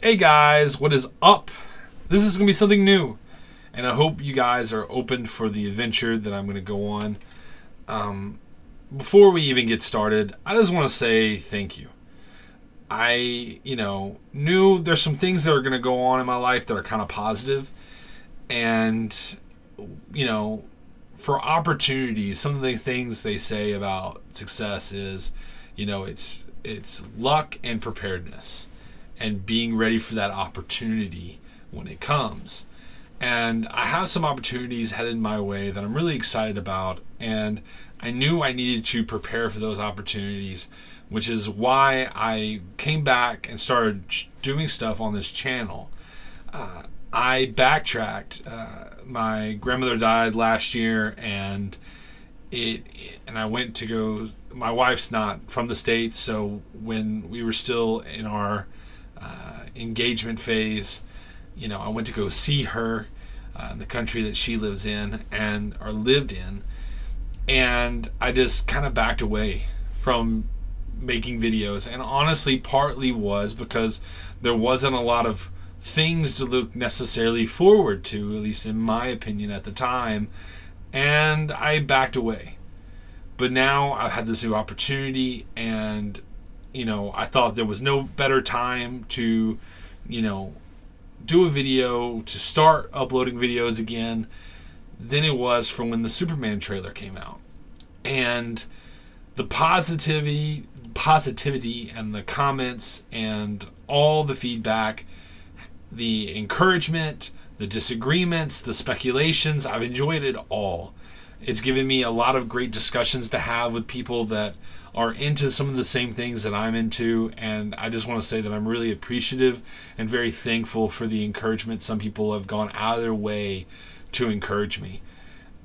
Hey guys, what is up? This is going to be something new, and I hope you guys are open for the adventure that I'm going to go on. Before we even get started, I just want to say thank you. I, knew there's some things that are going to go on in my life that are kind of positive, and, for opportunities, some of the things they say about success is, it's luck and preparedness and being ready for that opportunity when it comes. And I have some opportunities headed my way that I'm really excited about, and I knew I needed to prepare for those opportunities, which is why I came back and started doing stuff on this channel. I backtracked. My grandmother died last year, and I went to go. My wife's not from the States, so when we were still in our engagement phase, I went to go see her in the country that she lives in or lived in, and I just kind of backed away from making videos. And honestly, partly was because there wasn't a lot of things to look necessarily forward to, at least in my opinion at the time, and I backed away. But now I've had this new opportunity, and I thought there was no better time to, do a video, to start uploading videos again than it was from when the Superman trailer came out. And the positivity and the comments and all the feedback, the encouragement, the disagreements, the speculations, I've enjoyed it all. It's given me a lot of great discussions to have with people that are into some of the same things that I'm into, and I just want to say that I'm really appreciative and very thankful for the encouragement. Some people have gone out of their way to encourage me,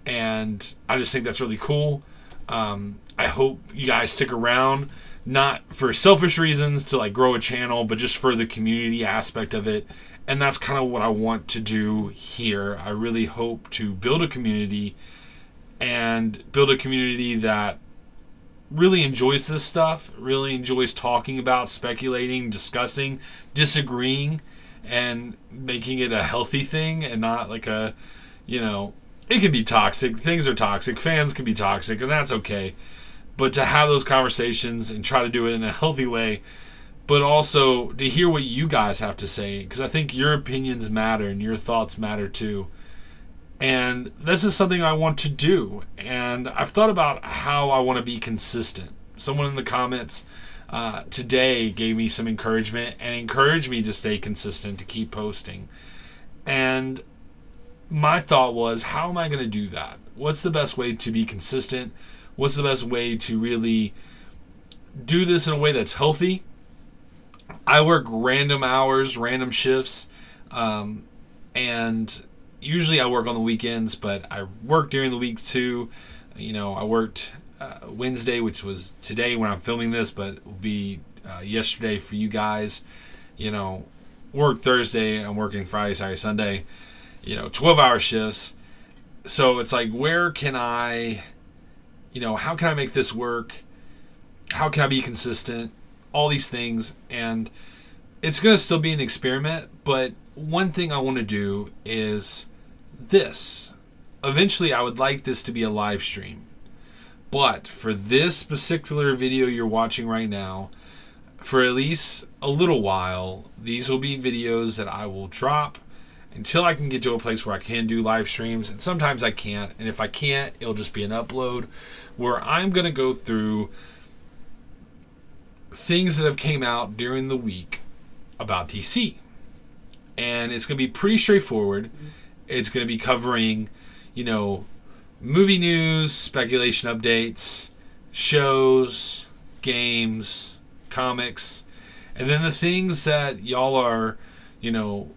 and I just think that's really cool. I hope you guys stick around, not for selfish reasons to grow a channel, but just for the community aspect of it. And that's kind of what I want to do here. I really hope to build a community, and build a community that really enjoys this stuff, really enjoys talking about, speculating, discussing, disagreeing, and making it a healthy thing and not like it can be toxic. Things are toxic. Fans can be toxic, and that's okay. But to have those conversations and try to do it in a healthy way, but also to hear what you guys have to say, because I think your opinions matter and your thoughts matter too. And this is something I want to do, and I've thought about how I want to be consistent. Someone in the comments today gave me some encouragement and encouraged me to stay consistent, to keep posting. And my thought was, how am I going to do that? What's the best way to be consistent? What's the best way to really do this in a way that's healthy? I work random hours, random shifts, and usually I work on the weekends, but I work during the week too. I worked Wednesday, which was today when I'm filming this, but it will be yesterday for you guys. Work Thursday, I'm working Friday, Saturday, Sunday, 12-hour shifts. So it's where can I, how can I make this work? How can I be consistent? All these things. And it's going to still be an experiment, but one thing I want to do is this. Eventually, I would like this to be a live stream. But for this particular video you're watching right now, for at least a little while, these will be videos that I will drop until I can get to a place where I can do live streams. And sometimes I can't. And if I can't, it'll just be an upload where I'm going to go through things that have came out during the week about DC. And it's going to be pretty straightforward. It's going to be covering, movie news, speculation updates, shows, games, comics, and then the things that y'all are,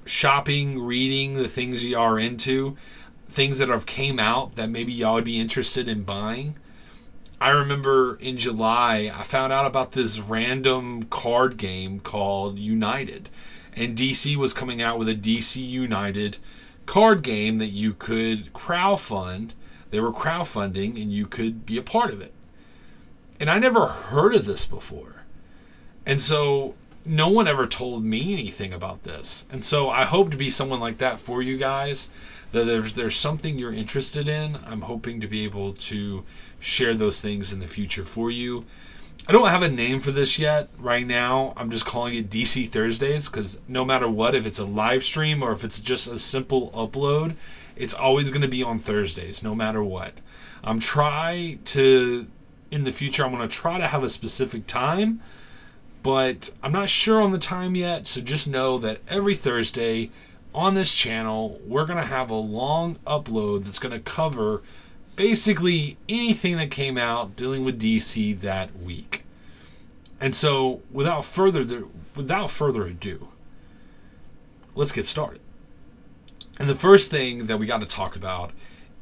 shopping, reading, the things y'all are into, things that have came out that maybe y'all would be interested in buying. I remember in July, I found out about this random card game called United. And DC was coming out with a DC United card game that you could crowdfund. They were crowdfunding, and you could be a part of it. And I never heard of this before. And so no one ever told me anything about this. And so I hope to be someone like that for you guys. That there's something you're interested in. I'm hoping to be able to share those things in the future for you. I don't have a name for this yet. Right now, I'm just calling it DC Thursdays because no matter what, if it's a live stream or if it's just a simple upload, it's always going to be on Thursdays, no matter what. In the future, I'm going to try to have a specific time, but I'm not sure on the time yet. So just know that every Thursday on this channel, we're going to have a long upload that's going to cover basically anything that came out dealing with DC that week. And so without further ado, let's get started. And the first thing that we got to talk about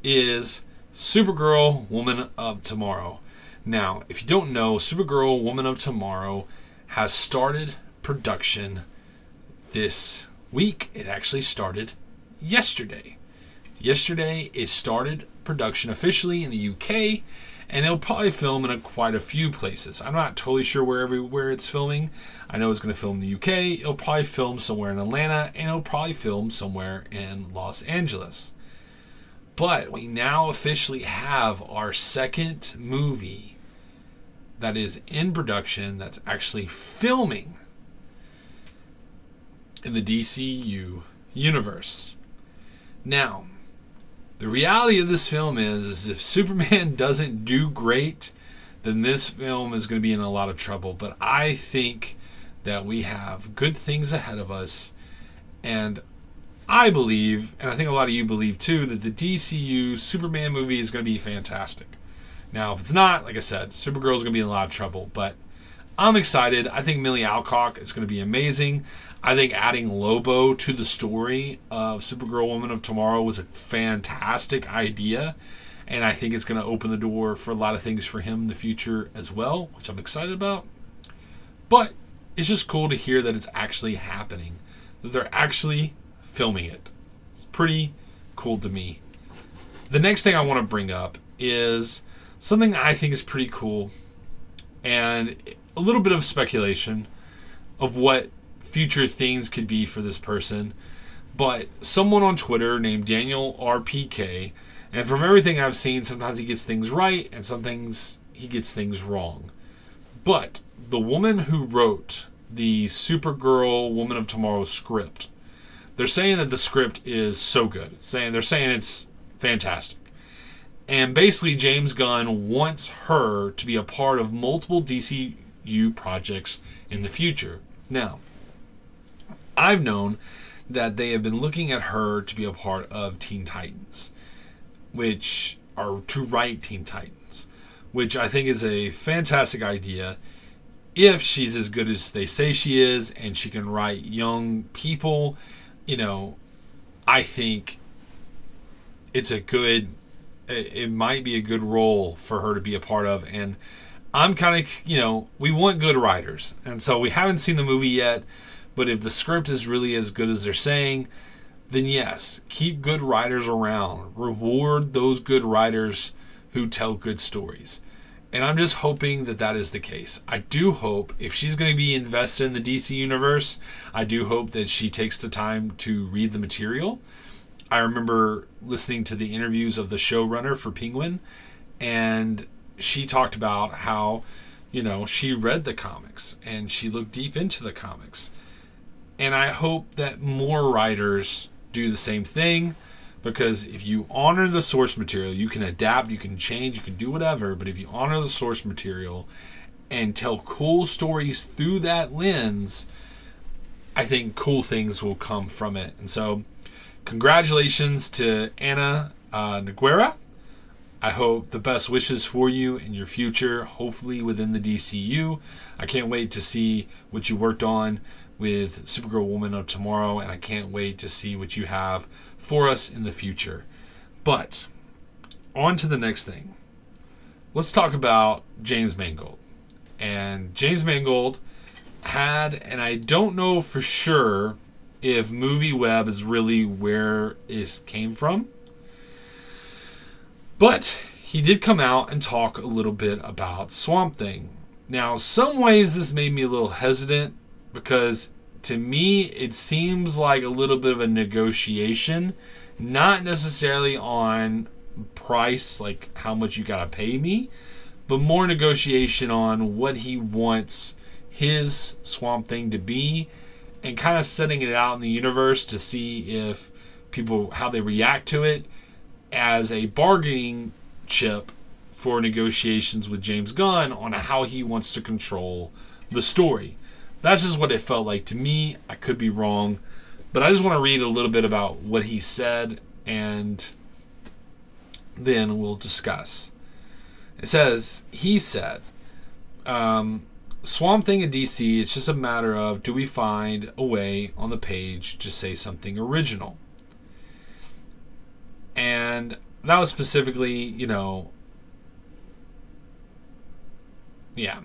is Supergirl, Woman of Tomorrow. Now, if you don't know, Supergirl, Woman of Tomorrow has started production this week. It actually started yesterday. Yesterday, it started production officially in the UK, and it'll probably film in quite a few places. I'm not totally sure where it's filming. I know it's going to film in the UK. It'll probably film somewhere in Atlanta, and it'll probably film somewhere in Los Angeles. But we now officially have our second movie that is in production that's actually filming in the DCU universe. Now, the reality of this film is if Superman doesn't do great, then this film is going to be in a lot of trouble. But I think that we have good things ahead of us, and I believe, and I think a lot of you believe too, that the DCU Superman movie is going to be fantastic. Now, if it's not, like I said, Supergirl is going to be in a lot of trouble, but I'm excited. I think Millie Alcock is going to be amazing. I think adding Lobo to the story of Supergirl Woman of Tomorrow was a fantastic idea, and I think it's going to open the door for a lot of things for him in the future as well, which I'm excited about. But it's just cool to hear that it's actually happening, that they're actually filming it. It's pretty cool to me. The next thing I want to bring up is something I think is pretty cool, and a little bit of speculation of what future things could be for this person. But someone on Twitter named Daniel RPK, and from everything I've seen, sometimes he gets things right and some things he gets things wrong. But the woman who wrote the Supergirl Woman of Tomorrow script, they're saying that the script is so good. They're saying it's fantastic. And basically James Gunn wants her to be a part of multiple DCU projects in the future. Now, I've known that they have been looking at her to be a part of Teen Titans, to write Teen Titans, which I think is a fantastic idea if she's as good as they say she is and she can write young people. I think it might be a good role for her to be a part of. And I'm kind of, we want good writers. And so we haven't seen the movie yet, but if the script is really as good as they're saying, then yes, keep good writers around. Reward those good writers who tell good stories. And I'm just hoping that that is the case. I do hope, if she's going to be invested in the DC universe, I do hope that she takes the time to read the material. I remember listening to the interviews of the showrunner for Penguin, and she talked about how, she read the comics and she looked deep into the comics. And I hope that more writers do the same thing, because if you honor the source material, you can adapt, you can change, you can do whatever, but if you honor the source material and tell cool stories through that lens, I think cool things will come from it. And so, congratulations to Anna Nogueira. I hope the best wishes for you in your future, hopefully within the DCU. I can't wait to see what you worked on with Supergirl Woman of Tomorrow, and I can't wait to see what you have for us in the future. But, on to the next thing. Let's talk about James Mangold. And James Mangold had, and I don't know for sure if MovieWeb is really where it came from, but he did come out and talk a little bit about Swamp Thing. Now, some ways this made me a little hesitant because to me it seems like a little bit of a negotiation, not necessarily on price, like how much you gotta pay me, but more negotiation on what he wants his Swamp Thing to be, and kind of setting it out in the universe to see if people, how they react to it as a bargaining chip for negotiations with James Gunn on how he wants to control the story. That's just what it felt like to me. I could be wrong, but I just want to read a little bit about what he said, and then we'll discuss. It says, he said, Swamp Thing in DC, it's just a matter of, do we find a way on the page to say something original? And that was specifically, yeah.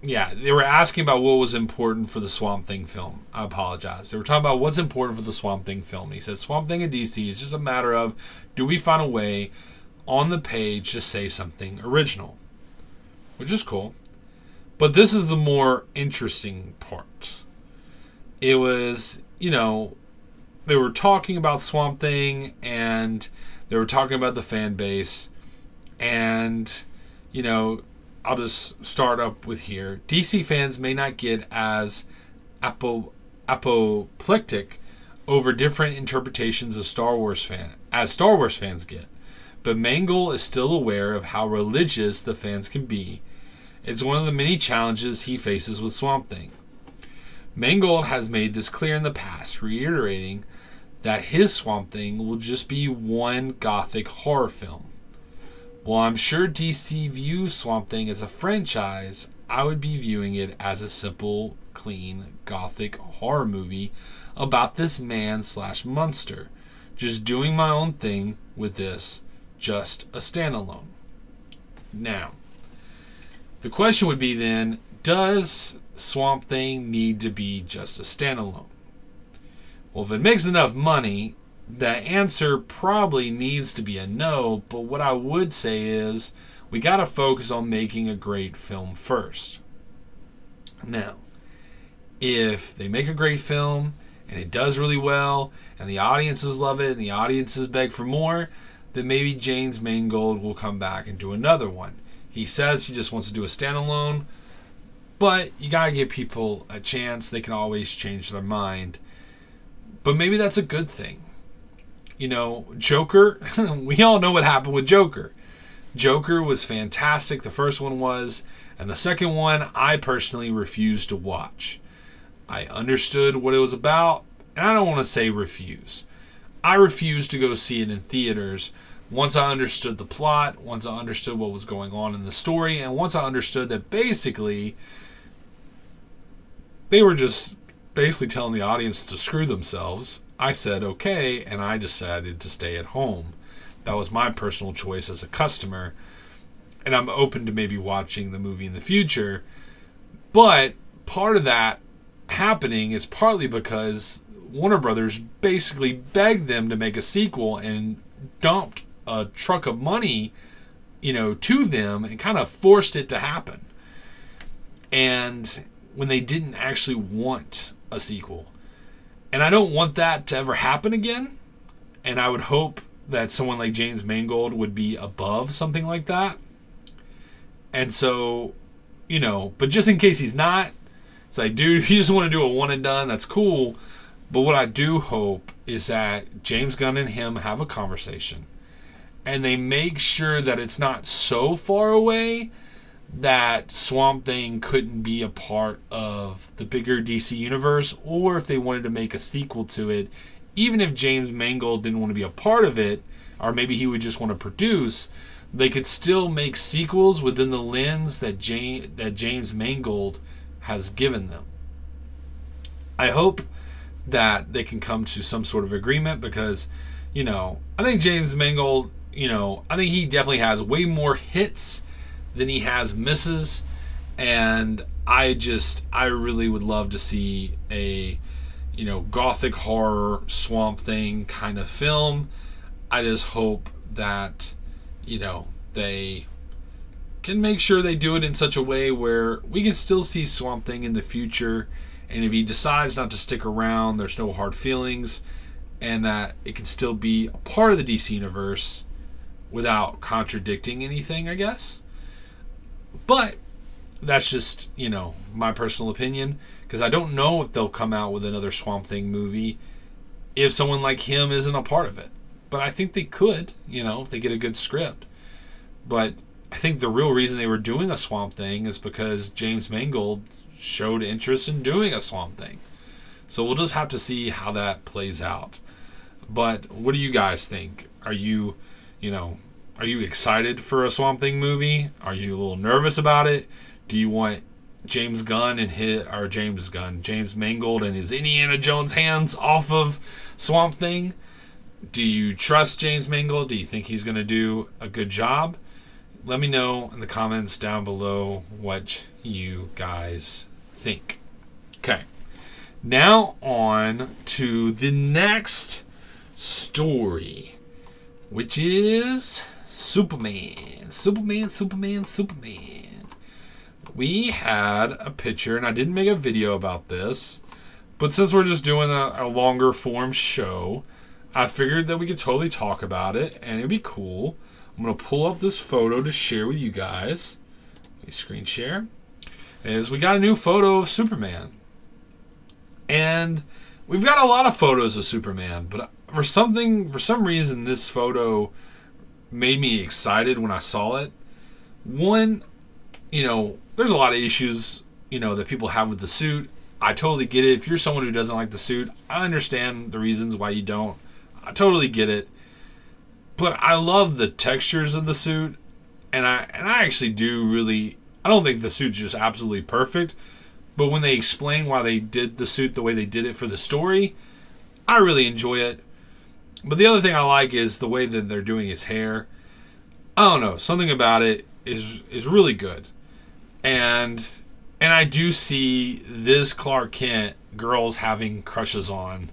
They were asking about what was important for the Swamp Thing film. I apologize. They were talking about what's important for the Swamp Thing film. And he said, Swamp Thing in DC is just a matter of, do we find a way on the page to say something original? Which is cool. But this is the more interesting part. It was, they were talking about Swamp Thing, and they were talking about the fan base, and, I'll just start up with here. DC fans may not get as apoplectic over different interpretations of Star Wars fans get, but Mangold is still aware of how religious the fans can be. It's one of the many challenges he faces with Swamp Thing. Mangold has made this clear in the past, reiterating that his Swamp Thing will just be one gothic horror film. While I'm sure DC views Swamp Thing as a franchise, I would be viewing it as a simple, clean, gothic horror movie about this man/monster, just doing my own thing with this, just a standalone. Now, the question would be then, does Swamp Thing need to be just a standalone? Well, if it makes enough money, the answer probably needs to be a no, but what I would say is we got to focus on making a great film first. Now, if they make a great film and it does really well and the audiences love it and the audiences beg for more, then maybe James Mangold will come back and do another one. He says he just wants to do a standalone, but you got to give people a chance. They can always change their mind. But maybe that's a good thing. Joker, we all know what happened with Joker. Joker was fantastic, the first one was, and the second one I personally refused to watch. I understood what it was about, and I don't want to say refuse. I refused to go see it in theaters once I understood the plot, once I understood what was going on in the story, and once I understood that basically they were just telling the audience to screw themselves. I said okay, and I decided to stay at home. That was my personal choice as a customer, and I'm open to maybe watching the movie in the future. But part of that happening is partly because Warner Brothers basically begged them to make a sequel and dumped a truck of money, to them and kind of forced it to happen. And when they didn't actually want a sequel. And I don't want that to ever happen again. And I would hope that someone like James Mangold would be above something like that. And so, but just in case he's not, it's like, dude, if you just want to do a one and done, that's cool. But what I do hope is that James Gunn and him have a conversation. And they make sure that it's not so far away that Swamp Thing couldn't be a part of the bigger DC universe, or if they wanted to make a sequel to it, even if James Mangold didn't want to be a part of it, or maybe he would just want to produce, they could still make sequels within the lens that James Mangold has given them. I hope that they can come to some sort of agreement because, I think James Mangold, I think he definitely has way more hits than he has misses, and I really would love to see a gothic horror Swamp Thing kind of film. I just hope that they can make sure they do it in such a way where we can still see Swamp Thing in the future, and if he decides not to stick around, there's no hard feelings, and that it can still be a part of the DC universe without contradicting anything, I guess. But that's just, my personal opinion, because I don't know if they'll come out with another Swamp Thing movie if someone like him isn't a part of it. But I think they could, if they get a good script. But I think the real reason they were doing a Swamp Thing is because James Mangold showed interest in doing a Swamp Thing. So we'll just have to see how that plays out. But what do you guys think? Are you excited for a Swamp Thing movie? Are you a little nervous about it? Do you want James Mangold and his Indiana Jones hands off of Swamp Thing? Do you trust James Mangold? Do you think he's going to do a good job? Let me know in the comments down below what you guys think. Okay. Now on to the next story, which is Superman. We had a picture, and I didn't make a video about this, but since we're just doing a longer form show, I figured that we could totally talk about it, and it'd be cool. I'm going to pull up this photo to share with you guys. Let me screen share. We got a new photo of Superman. And we've got a lot of photos of Superman, but for some reason, this photo made me excited when I saw it. One, there's a lot of issues, that people have with the suit. I totally get it. If you're someone who doesn't like the suit, I understand the reasons why you don't. I totally get it. But I love the textures of the suit, and I actually do really. I don't think the suit's just absolutely perfect, but when they explain why they did the suit the way they did it for the story, I really enjoy it. But the other thing I like is the way that they're doing his hair. I don't know, something about it is really good. And I do see this Clark Kent girls having crushes on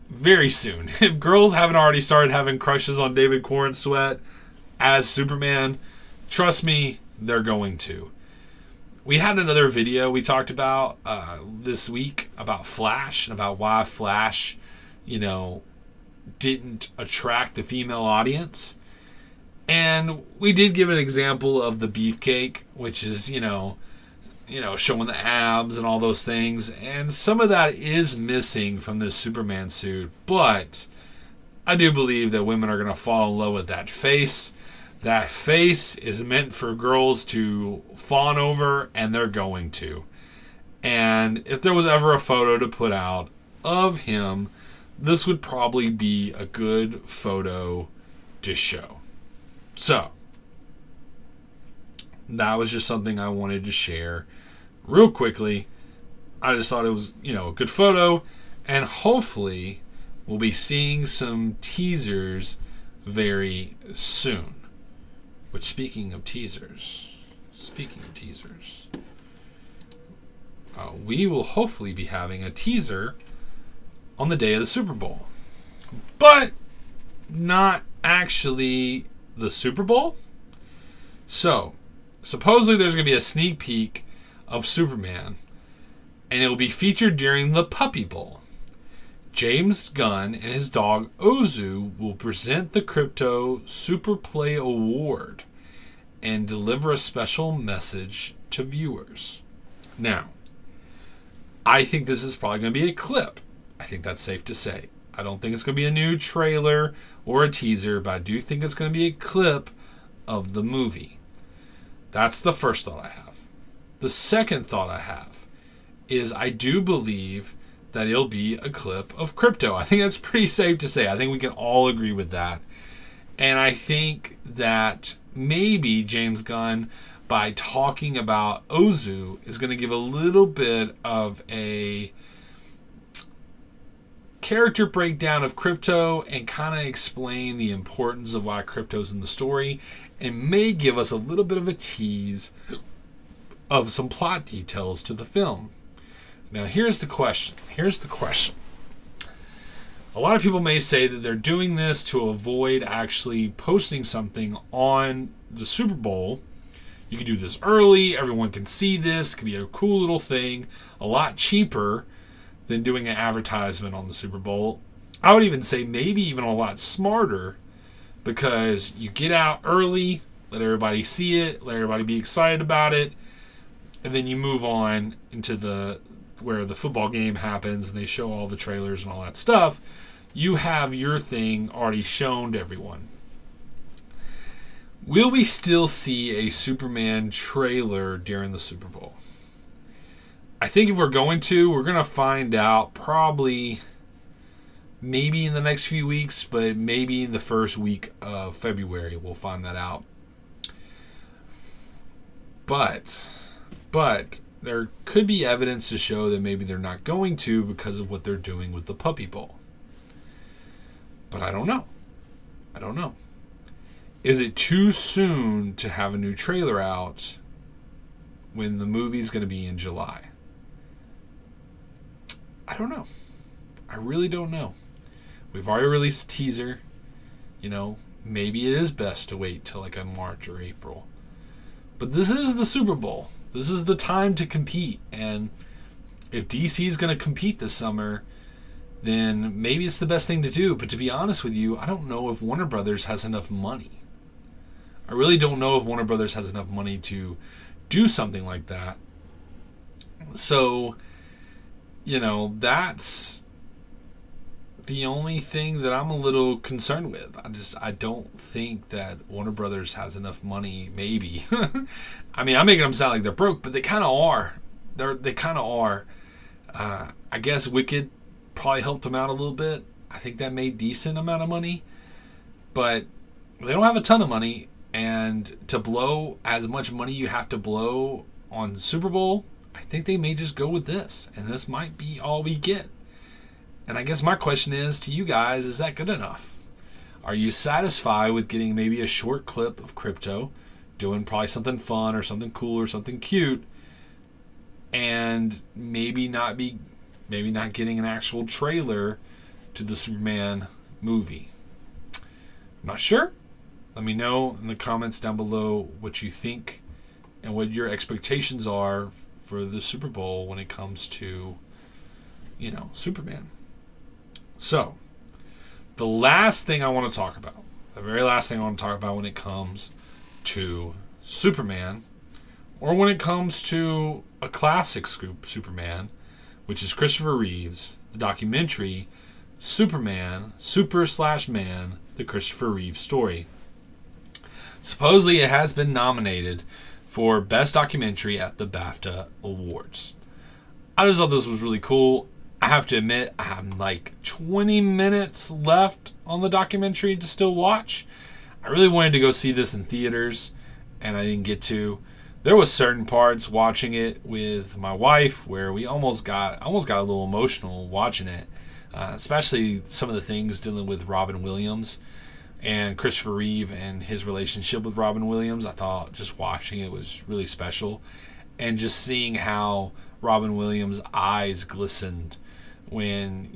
very soon. If girls haven't already started having crushes on David Corenswet as Superman, trust me, they're going to. We had another video we talked about this week about Flash and about why Flash, didn't attract the female audience. And we did give an example of the beefcake, which is, showing the abs and all those things. And some of that is missing from this Superman suit. But I do believe that women are going to fall in love with that face. That face is meant for girls to fawn over, and they're going to. And if there was ever a photo to put out of him, this would probably be a good photo to show. So, that was just something I wanted to share real quickly. I just thought it was, a good photo, and hopefully we'll be seeing some teasers very soon. Which, speaking of teasers, we will hopefully be having a teaser on the day of the Super Bowl. But not actually the Super Bowl. So, supposedly there's going to be a sneak peek of Superman, and it will be featured during the Puppy Bowl. James Gunn and his dog Ozu will present the Krypto Super Play Award and deliver a special message to viewers. Now, I think this is probably going to be a clip. I think that's safe to say. I don't think it's going to be a new trailer or a teaser, but I do think it's going to be a clip of the movie. That's the first thought I have. The second thought I have is I do believe that it'll be a clip of Krypto. I think that's pretty safe to say. I think we can all agree with that. And I think that maybe James Gunn, by talking about Ozu, is going to give a little bit of a character breakdown of Krypto and kind of explain the importance of why Krypto's in the story, and may give us a little bit of a tease of some plot details to the film. Now, here's the question. A lot of people may say that they're doing this to avoid actually posting something on the Super Bowl You can do this early. Everyone can see this. It could be a cool little thing. A lot cheaper than doing an advertisement on the Super Bowl. I would even say maybe even a lot smarter, because you get out early, let everybody see it, let everybody be excited about it, and then you move on into where the football game happens and they show all the trailers and all that stuff. You have your thing already shown to everyone. Will we still see a Superman trailer during the Super Bowl? I think if we're going to find out probably maybe in the next few weeks, but maybe in the first week of February we'll find that out. But there could be evidence to show that maybe they're not going to because of what they're doing with the Puppy Bowl. But I don't know. Is it too soon to have a new trailer out when the movie's going to be in July? I don't know. I really don't know. We've already released a teaser. Maybe it is best to wait till like a March or April. But this is the Super Bowl. This is the time to compete. And if DC is going to compete this summer, then maybe it's the best thing to do. But to be honest with you, I don't know if Warner Brothers has enough money. I really don't know if Warner Brothers has enough money to do something like that. So, that's the only thing that I'm a little concerned with. I don't think that Warner Brothers has enough money, maybe. I mean, I'm making them sound like they're broke, but they kind of are. They kind of are. I guess Wicked probably helped them out a little bit. I think that made decent amount of money. But they don't have a ton of money. And to blow as much money you have to blow on Super Bowl, I think they may just go with this. And this might be all we get. And I guess my question is to you guys, is that good enough? Are you satisfied with getting maybe a short clip of Krypto, doing probably something fun or something cool or something cute, and maybe not getting an actual trailer to the Superman movie? I'm not sure. Let me know in the comments down below what you think and what your expectations are for the Super Bowl when it comes to, Superman. So, the last thing I want to talk about, the very last thing I want to talk about when it comes to Superman, or when it comes to a classic Superman, which is Christopher Reeve's, the documentary Superman, Super/Man, the Christopher Reeve Story. Supposedly it has been nominated for Best Documentary at the BAFTA Awards. I just thought this was really cool. I have to admit, I have like 20 minutes left on the documentary to still watch. I really wanted to go see this in theaters, and I didn't get to. There was certain parts watching it with my wife where we almost got a little emotional watching it, especially some of the things dealing with Robin Williams and Christopher Reeve and his relationship with Robin Williams. I thought just watching it was really special. And just seeing how Robin Williams' eyes glistened when,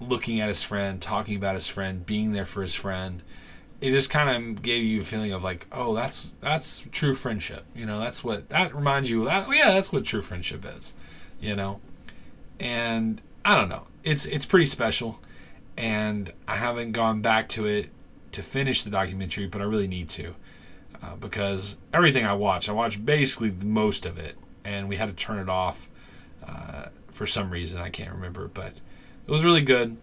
looking at his friend, talking about his friend, being there for his friend. It just kind of gave you a feeling of like, oh, that's true friendship. That reminds you of that. Oh, yeah, that's what true friendship is, And I don't know. It's pretty special. And I haven't gone back to it to finish the documentary, but I really need to. Because everything I watch basically most of it. And we had to turn it off for some reason. I can't remember. But it was really good.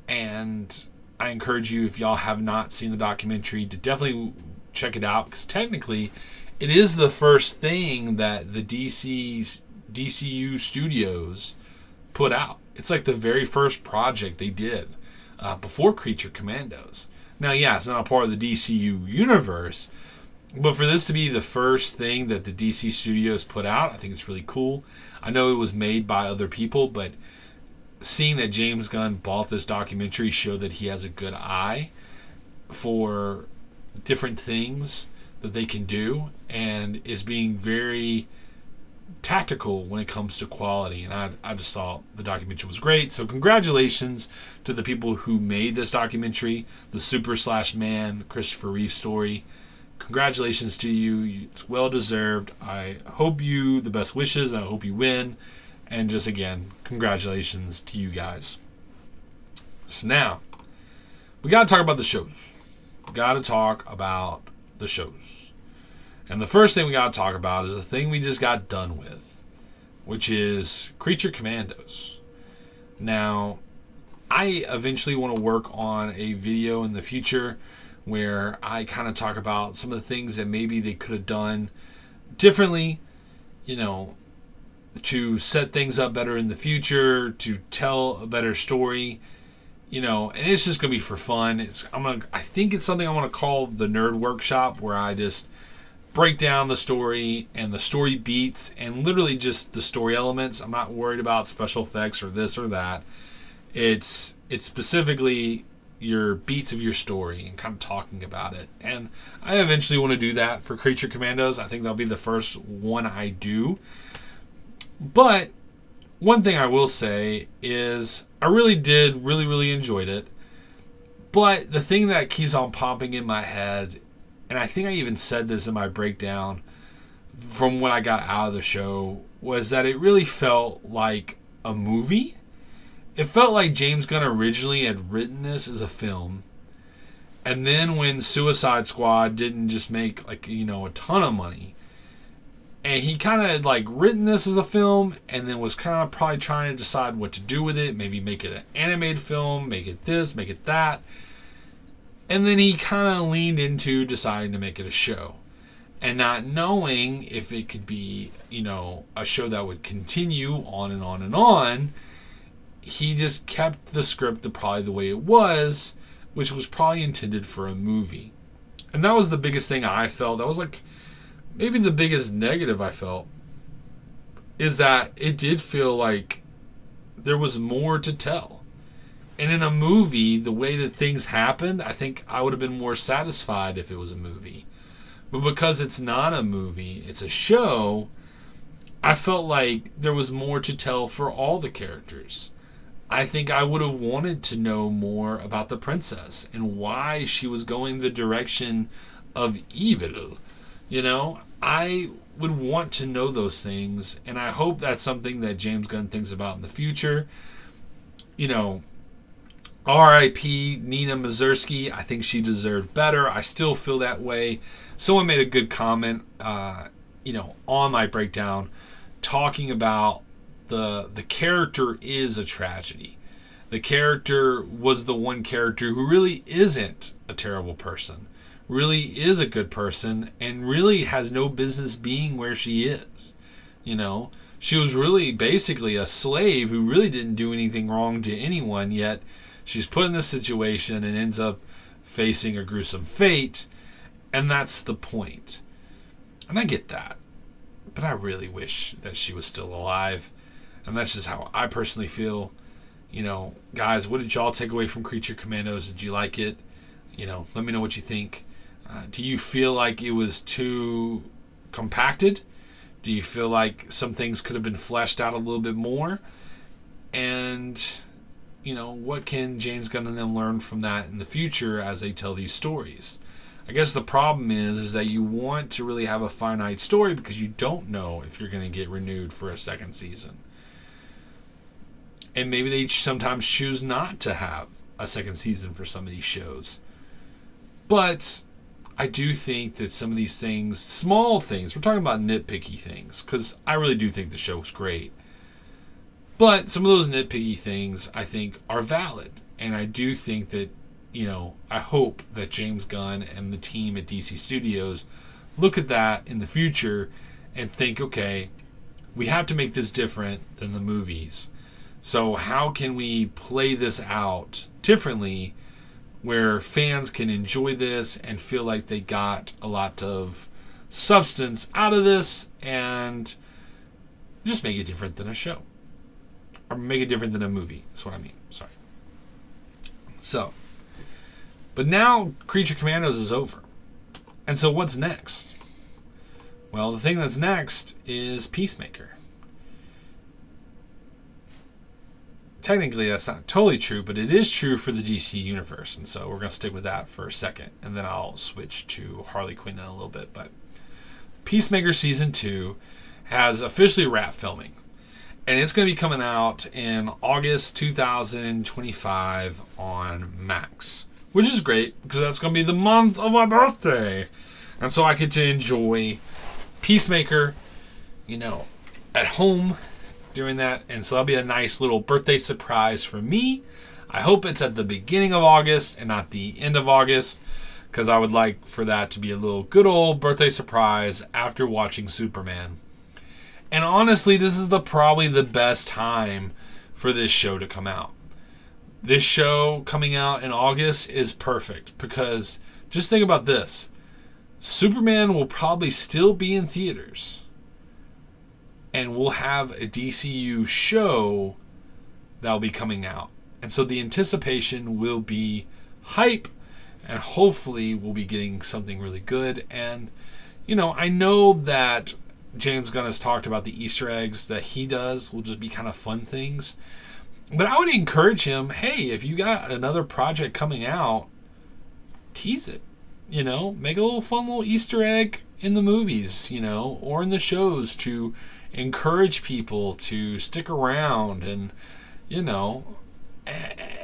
And I encourage you, if y'all have not seen the documentary, to definitely check it out. Because technically, it is the first thing that the DCU studios put out. It's like the very first project they did before Creature Commandos. Now, yeah, it's not a part of the DCU universe, but for this to be the first thing that the DC studios put out, I think it's really cool. I know it was made by other people, but seeing that James Gunn bought this documentary showed that he has a good eye for different things that they can do and is being very tactical when it comes to quality. And I just thought the documentary was great. So congratulations to the people who made this documentary, the Super/Man Christopher Reeve story. congratulations to you. It's well deserved. I hope you the best wishes. I hope you win. And just again, congratulations to you guys. So now, we got to talk about the shows. We got to talk about the shows. And the first thing we got to talk about is the thing we just got done with, which is Creature Commandos. Now, I eventually want to work on a video in the future where I kind of talk about some of the things that maybe they could have done differently, to set things up better in the future, to tell a better story, and it's just gonna be for fun. I think it's something I want to call the Nerd Workshop, where I just break down the story and the story beats and literally just the story elements. I'm not worried about special effects or this or that. It's specifically your beats of your story and kind of talking about it. And I eventually want to do that for Creature Commandos. I think that'll be the first one I do. But one thing I will say is I really enjoyed it. But the thing that keeps on popping in my head, and I think I even said this in my breakdown from when I got out of the show, was that it really felt like a movie. It felt like James Gunn originally had written this as a film. And then when Suicide Squad didn't just make a ton of money, and he kind of had written this as a film and then was kind of probably trying to decide what to do with it, maybe make it an animated film, make it this, make it that. And then he kind of leaned into deciding to make it a show. And not knowing if it could be, a show that would continue on and on and on, he just kept the script probably the way it was, which was probably intended for a movie. And that was the biggest thing I felt. That was maybe the biggest negative I felt, is that it did feel like there was more to tell. And in a movie, the way that things happened, I think I would have been more satisfied if it was a movie. But because it's not a movie, it's a show, I felt like there was more to tell for all the characters. I think I would have wanted to know more about the princess and why she was going the direction of evil. I would want to know those things, and I hope that's something that James Gunn thinks about in the future. R.I.P. Nina Mazursky. I think she deserved better. I still feel that way. Someone made a good comment, on my breakdown, talking about the character is a tragedy. The character was the one character who really isn't a terrible person, really is a good person, and really has no business being where she is. She was really basically a slave who really didn't do anything wrong to anyone, yet she's put in this situation and ends up facing a gruesome fate, and that's the point. And I get that, but I really wish that she was still alive. And that's just how I personally feel. Guys, what did y'all take away from Creature Commandos? Did you like it? Let me know what you think. Do you feel like it was too compacted? Do you feel like some things could have been fleshed out a little bit more? And, what can James Gunn and them learn from that in the future as they tell these stories? I guess the problem is that you want to really have a finite story because you don't know if you're going to get renewed for a second season. And maybe they sometimes choose not to have a second season for some of these shows. But I do think that some of these things, small things, we're talking about nitpicky things, because I really do think the show was great. But some of those nitpicky things, I think, are valid. And I do think that, I hope that James Gunn and the team at DC Studios look at that in the future and think, okay, we have to make this different than the movies. So how can we play this out differently where fans can enjoy this and feel like they got a lot of substance out of this and just make it different than a show? Or make it different than a movie. That's what I mean. Sorry. So, but now Creature Commandos is over. And so what's next? Well, the thing that's next is Peacemaker. technically that's not totally true, but it is true for the DC universe, and so we're going to stick with that for a second, and then I'll switch to Harley Quinn in a little bit. But Peacemaker Season 2 has officially wrapped filming, and it's going to be coming out in August 2025 on Max, which is great because that's going to be the month of my birthday, and so I get to enjoy Peacemaker, at home doing that, and so that'll be a nice little birthday surprise for me. I hope it's at the beginning of August and not the end of August, because I would like for that to be a little good old birthday surprise after watching Superman. And honestly, this is probably the best time for this show to come out. This show coming out in August is perfect, because just think about this. Superman will probably still be in theaters, and we'll have a DCU show that'll be coming out. And so the anticipation will be hype, and hopefully we'll be getting something really good. And, I know that James Gunn has talked about the Easter eggs that he does will just be kind of fun things. But I would encourage him, hey, if you got another project coming out, tease it. Make a little fun little Easter egg in the movies, or in the shows to encourage people to stick around, and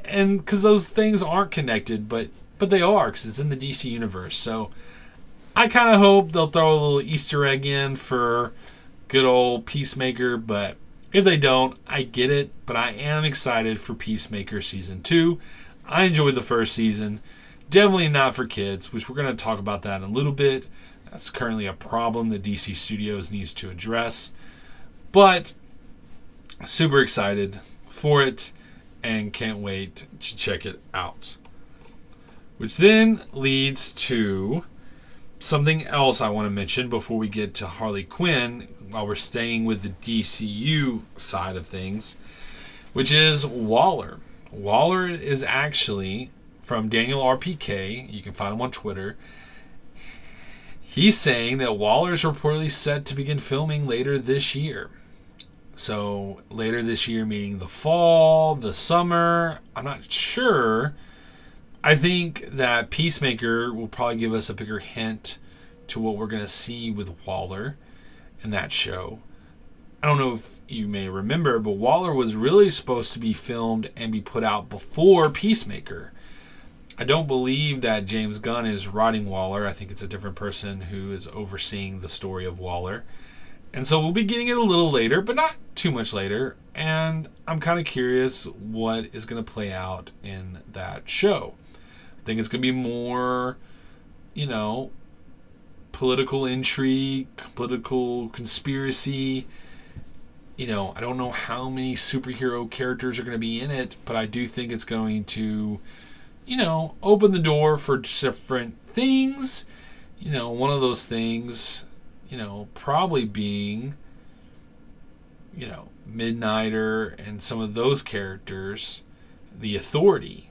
and because those things aren't connected, but they are, because it's in the DC universe. So I kind of hope they'll throw a little Easter egg in for good old Peacemaker, but if they don't, I get it. But I am excited for Peacemaker Season 2. I enjoyed the first season. Definitely not for kids, which we're going to talk about that in a little bit. That's currently a problem that DC Studios needs to address. But super excited for it and can't wait to check it out. Which then leads to something else I want to mention before we get to Harley Quinn, while we're staying with the DCU side of things, which is Waller. Waller is actually from Daniel RPK. You can find him on Twitter. He's saying that Waller is reportedly set to begin filming later this year. So later this year, meaning the fall, the summer, I'm not sure. I think that Peacemaker will probably give us a bigger hint to what we're going to see with Waller in that show. I don't know if you may remember, but Waller was really supposed to be filmed and be put out before Peacemaker. I don't believe that James Gunn is writing Waller. I think it's a different person who is overseeing the story of Waller. And so we'll be getting it a little later, but not too much later. And I'm kind of curious what is going to play out in that show. I think it's going to be more, political intrigue, political conspiracy. I don't know how many superhero characters are going to be in it, but I do think it's going to, open the door for different things. One of those things, probably being, Midnighter and some of those characters, the Authority.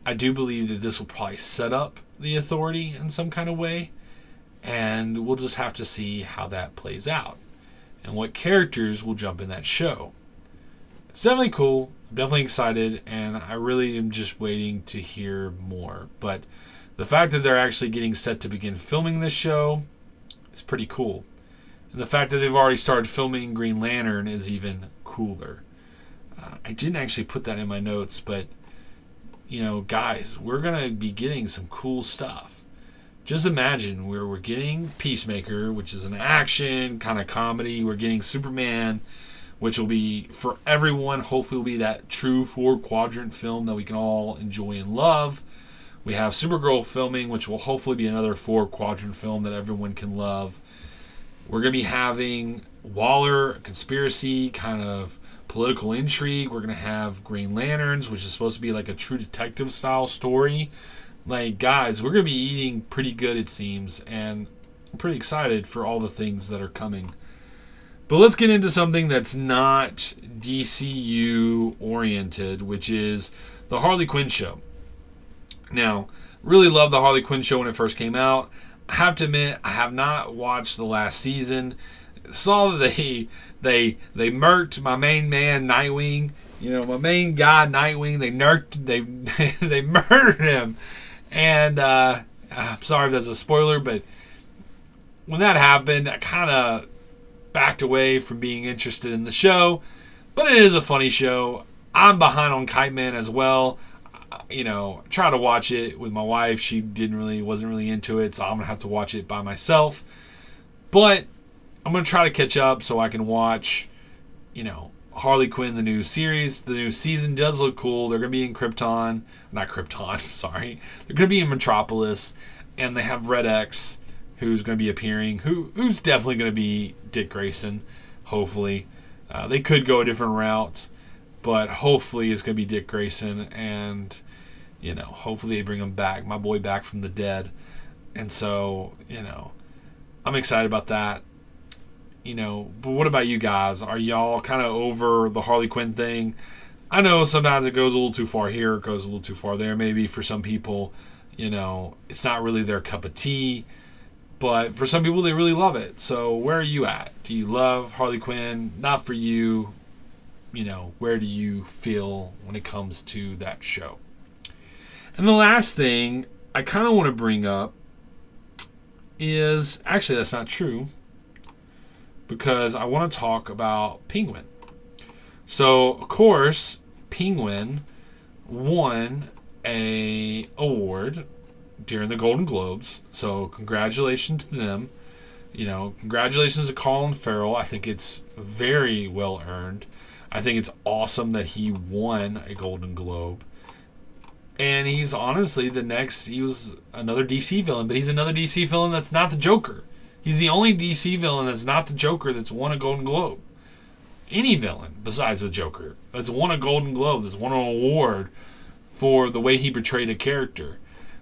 I do believe that this will probably set up the Authority in some kind of way, and we'll just have to see how that plays out and what characters will jump in that show. It's definitely cool. I'm definitely excited, and I really am just waiting to hear more. But the fact that they're actually getting set to begin filming this show is pretty cool. And the fact that they've already started filming Green Lantern is even cooler. I didn't actually put that in my notes, but, guys, we're going to be getting some cool stuff. Just imagine we're getting Peacemaker, which is an action kind of comedy. We're getting Superman, which will be, for everyone, hopefully will be that true 4-quadrant film that we can all enjoy and love. We have Supergirl filming, which will hopefully be another 4-quadrant film that everyone can love. We're going to be having Waller, conspiracy, kind of political intrigue. We're going to have Green Lanterns, which is supposed to be like a true detective style story. Like, guys, we're going to be eating pretty good, it seems, and I'm pretty excited for all the things that are coming. But let's get into something that's not DCU oriented, which is the Harley Quinn show. Now, really loved the Harley Quinn show when it first came out. I have to admit, I have not watched the last season. saw that they murked my main man Nightwing. You know, my main guy Nightwing. They murdered him, and I'm sorry if that's a spoiler, but when that happened, I kind of backed away from being interested in the show. But it is a funny show. I'm behind on Kite Man as well. You know, try to watch it with my wife. She wasn't really into it, so I'm gonna have to watch it by myself. But I'm gonna try to catch up so I can watch, you know, Harley Quinn, the new series. The new season does look cool. They're gonna be in Krypton, not Krypton. Sorry, they're gonna be in Metropolis, and they have Red X, who's gonna be appearing. Who's definitely gonna be Dick Grayson. Hopefully, they could go a different route, but hopefully it's gonna be Dick Grayson, and you know, hopefully they bring him back, my boy back from the dead. And so, you know, I'm excited about that. You know, but what about you guys? Are y'all kind of over the Harley Quinn thing? I know sometimes it goes a little too far here, it goes a little too far there. Maybe for some people, you know, it's not really their cup of tea. But for some people, they really love it. So where are you at? Do you love Harley Quinn? Not for you. You know, where do you feel when it comes to that show? And the last thing I kind of want to bring up is, actually that's not true, because I want to talk about Penguin. So, of course, Penguin won an award during the Golden Globes. So, congratulations to them. You know, congratulations to Colin Farrell. I think it's very well earned. I think it's awesome that he won a Golden Globe. And he's honestly he was another DC villain, but he's another DC villain that's not the Joker. He's the only DC villain that's not the Joker that's won a Golden Globe. Any villain besides the Joker that's won a Golden Globe, that's won an award for the way he portrayed a character.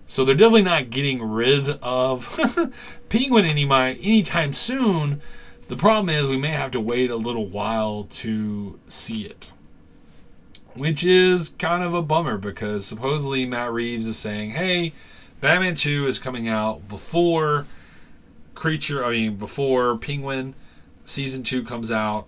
So they're definitely not getting rid of Penguin anytime soon. The problem is we may have to wait a little while to see it, which is kind of a bummer because supposedly Matt Reeves is saying, hey, Batman 2 is coming out before Penguin Season 2 comes out,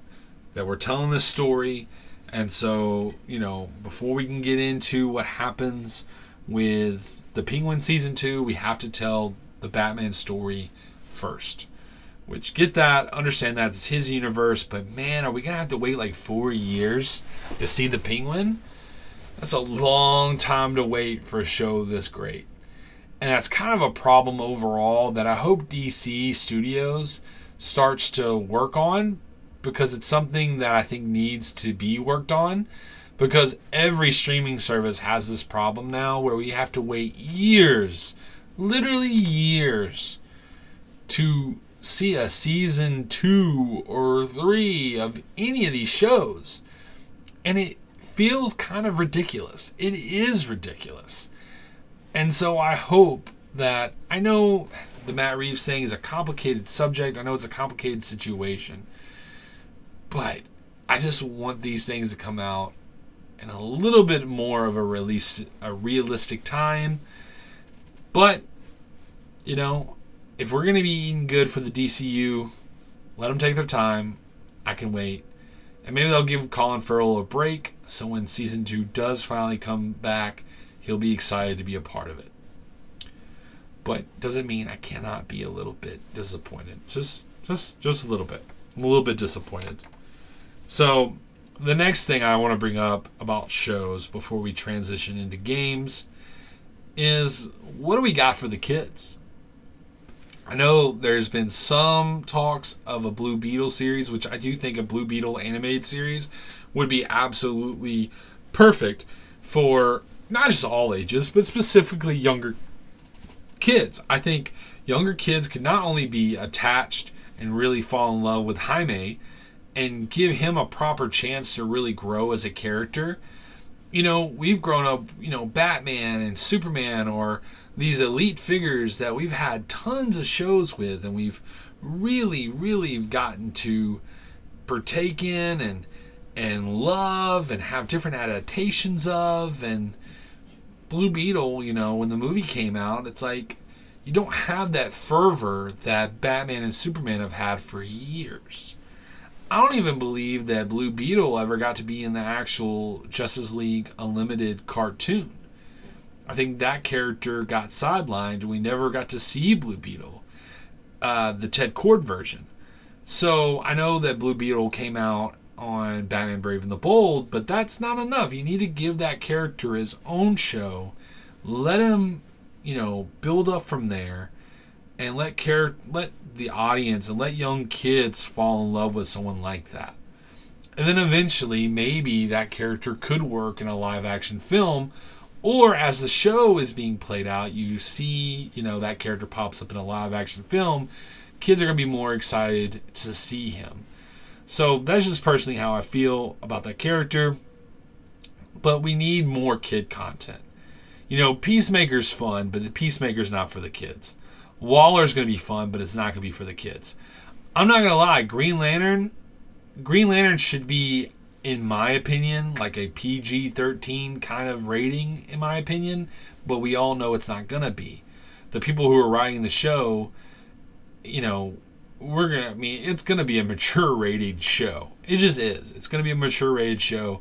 that we're telling this story. And so, you know, before we can get into what happens with the Penguin Season 2, we have to tell the Batman story first. Which, get that, understand that, it's his universe, but man, are we going to have to wait like 4 years to see the Penguin? That's a long time to wait for a show this great. And that's kind of a problem overall that I hope DC Studios starts to work on, because it's something that I think needs to be worked on, because every streaming service has this problem now where we have to wait years, literally years, to see a season 2 or 3 of any of these shows. And it feels kind of ridiculous. It is ridiculous. And so I hope that, I know the Matt Reeves thing is a complicated subject. I know it's a complicated situation. But I just want these things to come out in a little bit more of a realistic time. But, you know, if we're going to be eating good for the DCU, let them take their time. I can wait. And maybe they'll give Colin Farrell a break, so when Season 2 does finally come back, he'll be excited to be a part of it. But doesn't mean I cannot be a little bit disappointed. Just a little bit. I'm a little bit disappointed. So, the next thing I want to bring up about shows before we transition into games is, what do we got for the kids? I know there's been some talks of a Blue Beetle series, which I do think a Blue Beetle animated series would be absolutely perfect for not just all ages, but specifically younger kids. I think younger kids could not only be attached and really fall in love with Jaime and give him a proper chance to really grow as a character. You know, we've grown up, you know, Batman and Superman, or these elite figures that we've had tons of shows with, and we've really gotten to partake in and love and have different adaptations of. And Blue Beetle, you know, when the movie came out, it's like You don't have that fervor that Batman and Superman have had for years. I don't even believe that Blue Beetle ever got to be in the actual Justice League Unlimited cartoon. I think that character got sidelined and we never got to see Blue Beetle, the Ted Kord version. So I know that Blue Beetle came out on Batman Brave and the Bold, but that's not enough. You need to give that character his own show. Let him, build up from there, and let the audience and let young kids fall in love with someone like that. And then eventually, maybe that character could work in a live action film, or as the show is being played out, you see, that character pops up in a live action film. Kids are going to be more excited to see him. So that's just personally how I feel about that character. But we need more kid content. Peacemaker's fun, but the Peacemaker's not for the kids. Waller's going to be fun, but it's not going to be for the kids. I'm not going to lie, Green Lantern should be, in my opinion, like a PG-13 kind of rating, in my opinion, but we all know it's not going to be. The people who are writing the show, it's going to be a mature rated show. It just is. It's going to be a mature rated show.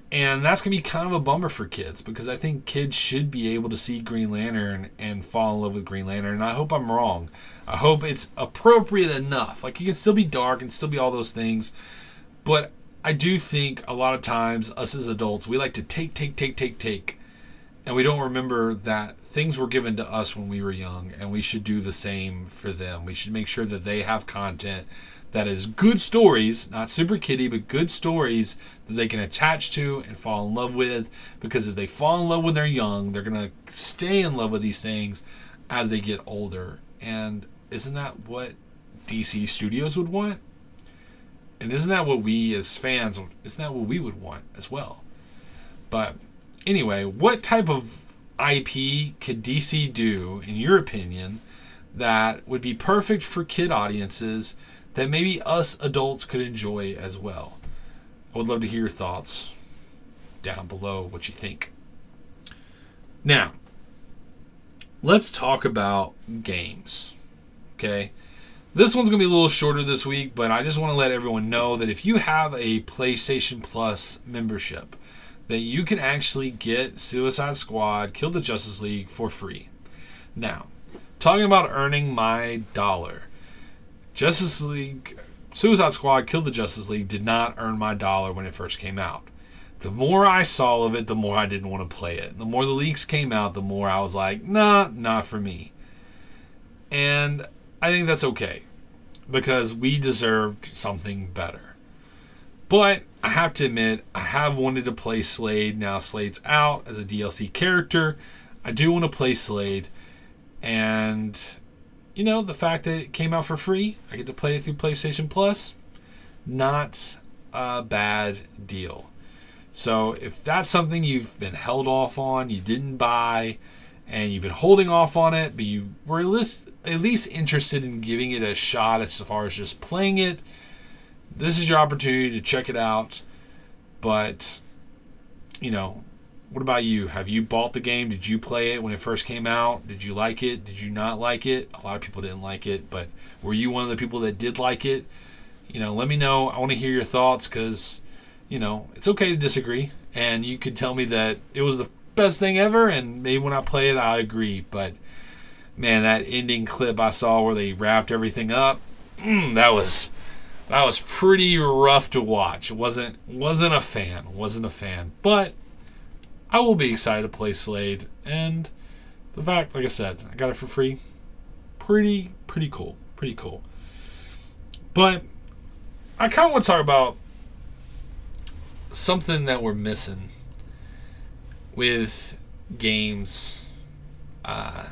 And that's going to be kind of a bummer for kids, because I think kids should be able to see Green Lantern and fall in love with Green Lantern. And I hope I'm wrong. I hope it's appropriate enough. Like, it can still be dark and still be all those things. But I do think a lot of times, us as adults, we like to take. And we don't remember that things were given to us when we were young, and we should do the same for them. We should make sure that they have content that is good stories, not super kiddie, but good stories that they can attach to and fall in love with. Because if they fall in love when they're young, they're going to stay in love with these things as they get older. And isn't that what DC Studios would want? And isn't that what we as fans, isn't that what we would want as well? But anyway, what type of IP could DC do, in your opinion, that would be perfect for kid audiences that maybe us adults could enjoy as well? I would love to hear your thoughts down below, what you think. Now, let's talk about games. Okay? This one's going to be a little shorter this week, but I just want to let everyone know that if you have a PlayStation Plus membership, that you can actually get Suicide Squad, Kill the Justice League for free. Now, talking about earning my dollar, Suicide Squad, Kill the Justice League did not earn my dollar when it first came out. The more I saw of it, the more I didn't want to play it. The more the leaks came out, the more I was like, nah, not for me. And I think that's okay, because we deserved something better. But I have to admit, I have wanted to play Slade. Now Slade's out as a DLC character. I do want to play Slade. And, the fact that it came out for free, I get to play it through PlayStation Plus, not a bad deal. So if that's something you've been held off on, you didn't buy, and you've been holding off on it, but you were at least interested in giving it a shot as far as just playing it, this is your opportunity to check it out. But, what about you? Have you bought the game? Did you play it when it first came out? Did you like it? Did you not like it? A lot of people didn't like it, but were you one of the people that did like it? Let me know. I want to hear your thoughts, because, it's okay to disagree. And you could tell me that it was the best thing ever, and maybe when I play it, I agree. But, man, that ending clip I saw where they wrapped everything up, that was pretty rough to watch. Wasn't a fan. But I will be excited to play Slade, and the fact, like I said, I got it for free. Pretty cool. But I kind of want to talk about something that we're missing with games. I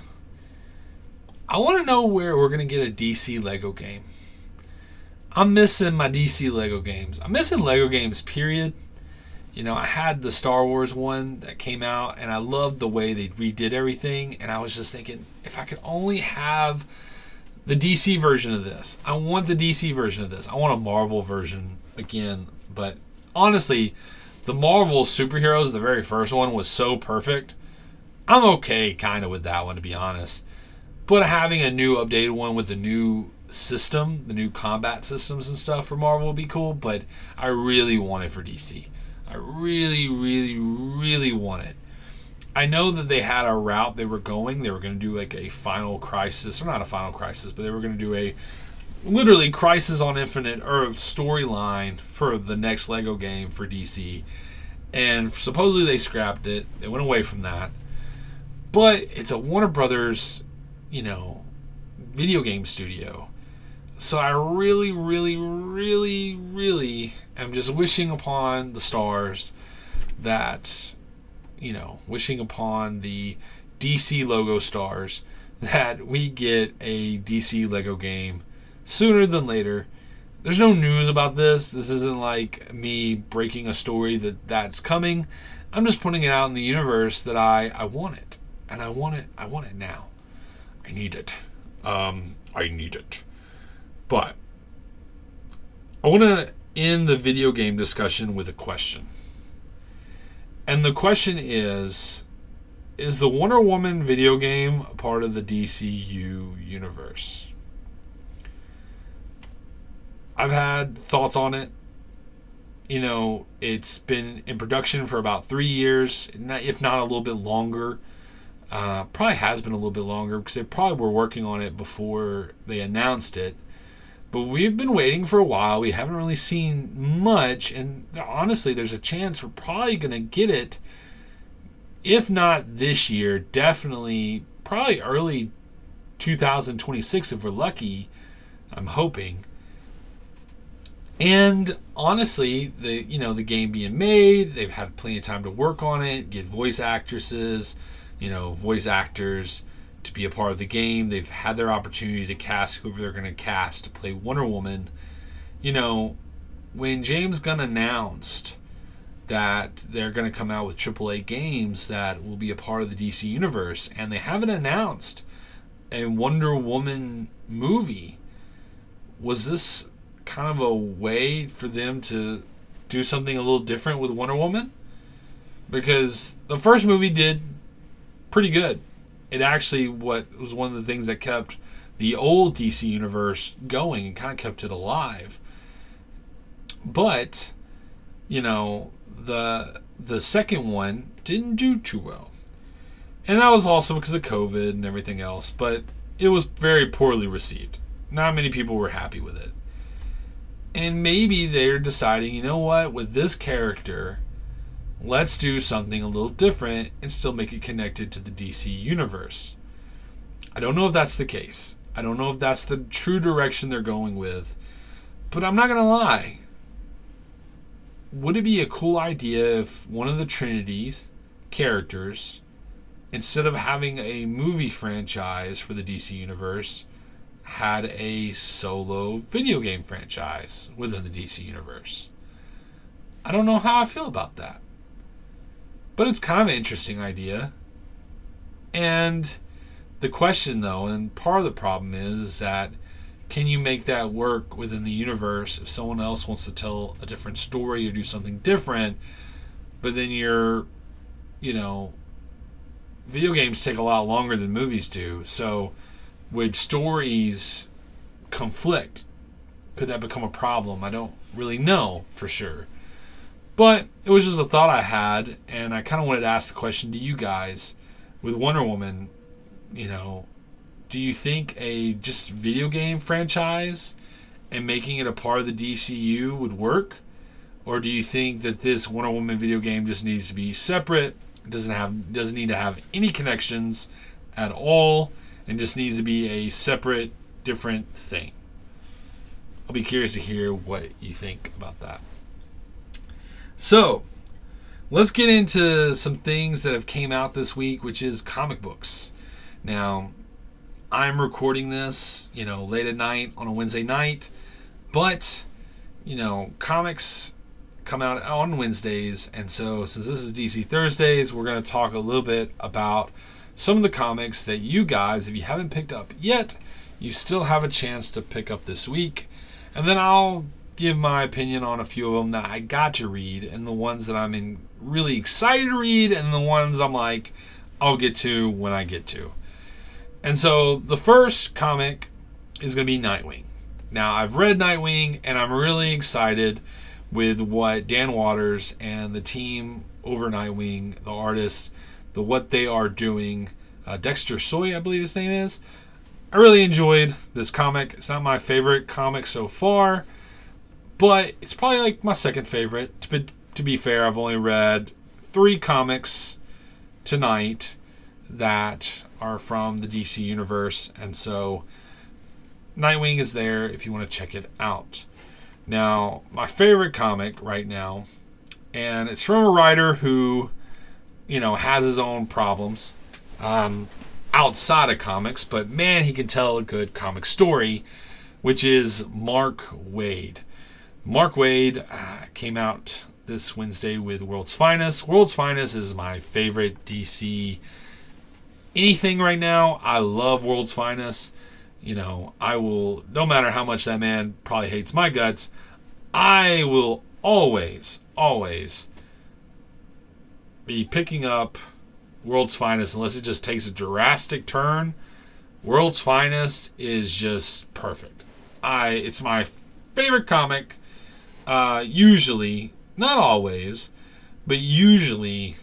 want to know where we're going to get a DC Lego game. I'm missing my DC Lego games. I'm missing Lego games, period. I had the Star Wars one that came out, and I loved the way they redid everything, and I was just thinking, if I could only have the DC version of this. I want the DC version of this. I want a Marvel version again, but honestly, the Marvel superheroes, the very first one, was so perfect. I'm okay kind of with that one, to be honest. But having a new updated one with the new system, the new combat systems and stuff for Marvel would be cool. But I really want it for DC. I really, really, really want it. I know that they had a route they were going. They were going to do like a Final Crisis, or not a Final Crisis, but they were going to do a literally Crisis on Infinite Earth storyline for the next Lego game for DC. And supposedly they scrapped it. They went away from that. But it's a Warner Brothers, video game studio. So I really, really, really, really am just wishing upon the stars that, wishing upon the DC logo stars that we get a DC Lego game sooner than later. There's no news about this. This isn't like me breaking a story that's coming. I'm just putting it out in the universe that I want it. And I want it now. I need it. I need it. But I want to end the video game discussion with a question. And the question is the Wonder Woman video game a part of the DCU universe? I've had thoughts on it. It's been in production for about 3 years, if not a little bit longer. Probably has been a little bit longer because they probably were working on it before they announced it. But we've been waiting for a while. We haven't really seen much. And honestly, there's a chance we're probably going to get it. If not this year, definitely probably early 2026 if we're lucky. I'm hoping. And honestly, the game being made, they've had plenty of time to work on it, get voice actresses, voice actors to be a part of the game. They've had their opportunity to cast whoever they're going to cast to play Wonder Woman. When James Gunn announced that they're going to come out with AAA games that will be a part of the DC universe, and they haven't announced a Wonder Woman movie, was this kind of a way for them to do something a little different with Wonder Woman? Because the first movie did pretty good. It actually was one of the things that kept the old DC universe going and kind of kept it alive. But, the second one didn't do too well. And that was also because of COVID and everything else, but it was very poorly received. Not many people were happy with it. And maybe they're deciding, with this character, let's do something a little different and still make it connected to the DC universe. I don't know if that's the case. I don't know if that's the true direction they're going with. But I'm not going to lie. Would it be a cool idea if one of the Trinity's characters, instead of having a movie franchise for the DC universe, had a solo video game franchise within the DC universe? I don't know how I feel about that. But it's kind of an interesting idea. And the question, though, and part of the problem is that can you make that work within the universe if someone else wants to tell a different story or do something different, but then video games take a lot longer than movies do. So would stories conflict? Could that become a problem? I don't really know for sure. But it was just a thought I had, and I kind of wanted to ask the question to you guys. With Wonder Woman, do you think a just video game franchise and making it a part of the DCU would work? Or do you think that this Wonder Woman video game just needs to be separate, doesn't need to have any connections at all, and just needs to be a separate, different thing? I'll be curious to hear what you think about that. So, let's get into some things that have came out this week, which is comic books. Now, I'm recording this, late at night on a Wednesday night, but, comics come out on Wednesdays, and so since this is DC Thursdays, we're going to talk a little bit about some of the comics that you guys, if you haven't picked up yet, you still have a chance to pick up this week, and then I'll give my opinion on a few of them that I got to read, and the ones that I'm really excited to read, and the ones I'm like, I'll get to when I get to. And so the first comic is going to be Nightwing. Now, I've read Nightwing, and I'm really excited with what Dan Watters and the team over Nightwing, the artists, what they are doing. Dexter Soy, I believe his name is. I really enjoyed this comic. It's not my favorite comic so far, but it's probably like my second favorite. To be fair, I've only read 3 comics tonight that are from the DC universe, and so Nightwing is there if you want to check it out. Now, my favorite comic right now, and it's from a writer who, has his own problems outside of comics, but man, he can tell a good comic story, which is Mark Waid. Mark Waid came out this Wednesday with World's Finest. World's Finest is my favorite DC anything right now. I love World's Finest. I will, no matter how much that man probably hates my guts, I will always be picking up World's Finest unless it just takes a drastic turn. World's Finest is just perfect. It's my favorite comic. Usually, not always, but usually,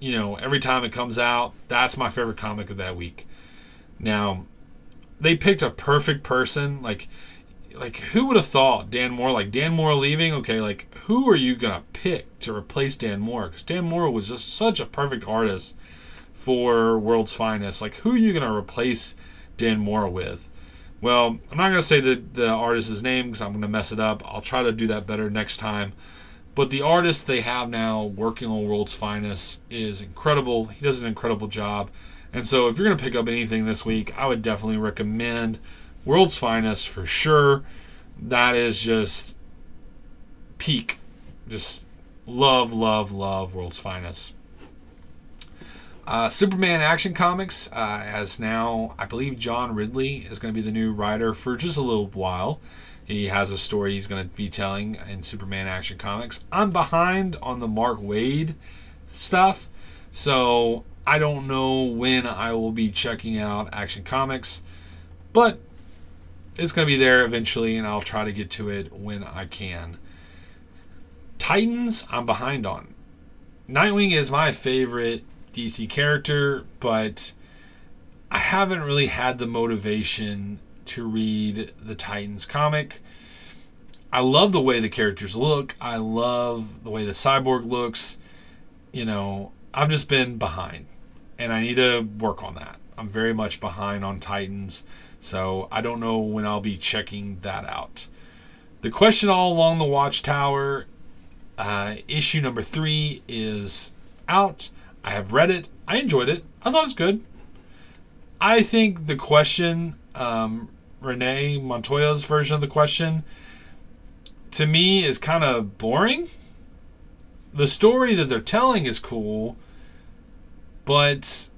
every time it comes out, that's my favorite comic of that week. Now, they picked a perfect person. Like who would have thought Dan Moore? Like Dan Moore leaving. Okay, like who are you gonna pick to replace Dan Moore? Because Dan Moore was just such a perfect artist for World's Finest. Like who are you gonna replace Dan Moore with? Well, I'm not gonna say the artist's name because I'm gonna mess it up. I'll try to do that better next time. But the artist they have now working on World's Finest is incredible. He does an incredible job. And so if you're going to pick up anything this week, I would definitely recommend World's Finest for sure. That is just peak. Just love World's Finest. Superman Action Comics has now, I believe John Ridley is going to be the new writer for just a little while. He has a story he's going to be telling in Superman Action Comics. I'm behind on the Mark Waid stuff, so I don't know when I will be checking out Action Comics, but it's going to be there eventually, and I'll try to get to it when I can. Titans, I'm behind on. Nightwing is my favorite DC character, but I haven't really had the motivation to read the Titans comic. I love the way the characters look. I love the way the Cyborg looks. I've just been behind, and I need to work on that. I'm very much behind on Titans, so I don't know when I'll be checking that out. The Question All Along the Watchtower, issue number 3 is out. I have read it. I enjoyed it. I thought it was good. I think The Question, Renee Montoya's version of The Question, to me is kind of boring. The story that they're telling is cool, but,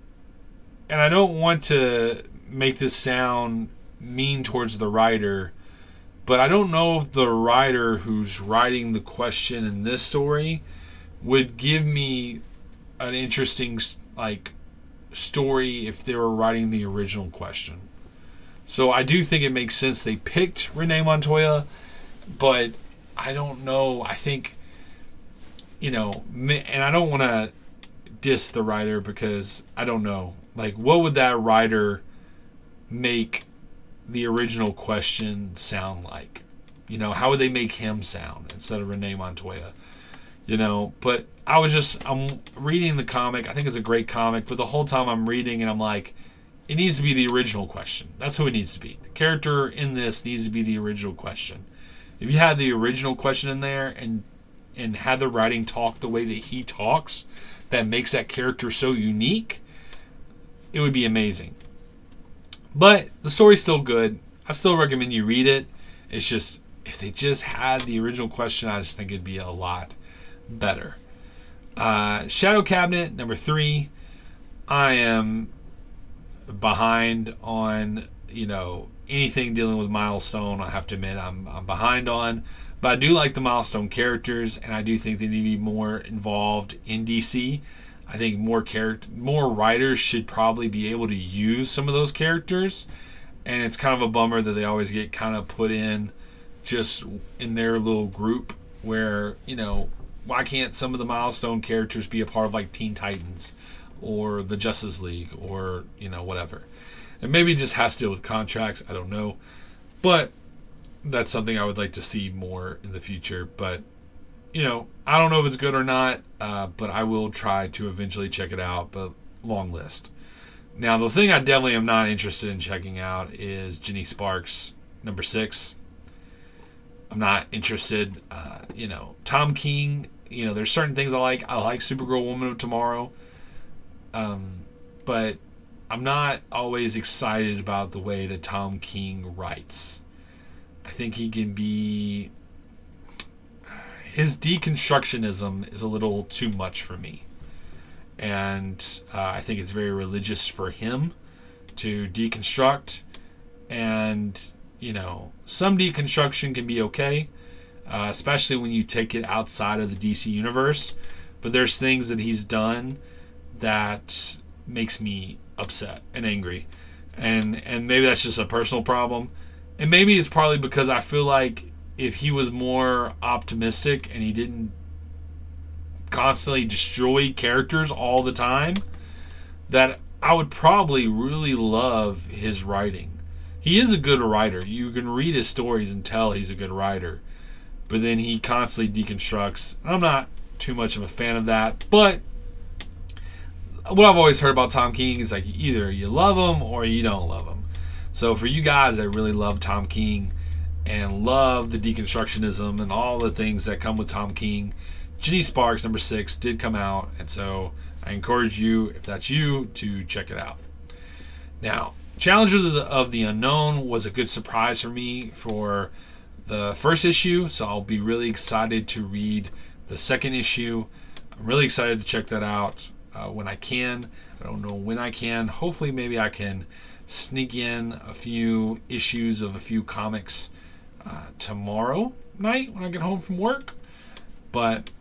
and I don't want to make this sound mean towards the writer, but I don't know if the writer who's writing The Question in this story would give me an interesting story if they were writing the original Question. So I do think it makes sense they picked Renee Montoya, but I don't know. I think, and I don't want to diss the writer because I don't know. Like, what would that writer make the original Question sound like? How would they make him sound instead of Renee Montoya? But I'm reading the comic. I think it's a great comic, but the whole time I'm reading and I'm like, it needs to be the original Question. That's who it needs to be. The character in this needs to be the original Question. If you had the original Question in there and had the writing talk the way that he talks, that makes that character so unique, it would be amazing. But the story's still good. I still recommend you read it. It's just, if they just had the original Question, I just think it'd be a lot better. Shadow Cabinet, number 3. I am behind on, anything dealing with Milestone. I have to admit I'm behind on. But I do like the Milestone characters, and I do think they need to be more involved in DC. I think more writers should probably be able to use some of those characters, and it's kind of a bummer that they always get kind of put in just in their little group where, why can't some of the milestone characters be a part of like Teen Titans or the Justice League or, whatever. And maybe it just has to deal with contracts, I don't know. But that's something I would like to see more in the future. But, I don't know if it's good or not, but I will try to eventually check it out, but long list. Now, the thing I definitely am not interested in checking out is Ginny Sparks, number 6. I'm not interested. Tom King, there's certain things I like. I like Supergirl Woman of Tomorrow. But I'm not always excited about the way that Tom King writes. I think he can be... His deconstructionism is a little too much for me. And I think it's very religious for him to deconstruct. And, some deconstruction can be okay, especially when you take it outside of the DC universe. But there's things that he's done that makes me upset and angry. And maybe that's just a personal problem. And maybe it's partly because I feel like if he was more optimistic and he didn't constantly destroy characters all the time, that I would probably really love his writing. He is a good writer. You can read his stories and tell he's a good writer. But then he constantly deconstructs. I'm not too much of a fan of that. But what I've always heard about Tom King is like either you love him or you don't love him. So for you guys that really love Tom King and love the deconstructionism and all the things that come with Tom King, Ginny Sparks, number 6, did come out. And so I encourage you, if that's you, to check it out. Now, Challengers of the Unknown was a good surprise for me for the first issue. So I'll be really excited to read the second issue. I'm really excited to check that out when I can. I don't know when I can. Hopefully maybe I can sneak in a few issues of a few comics tomorrow night when I get home from work. But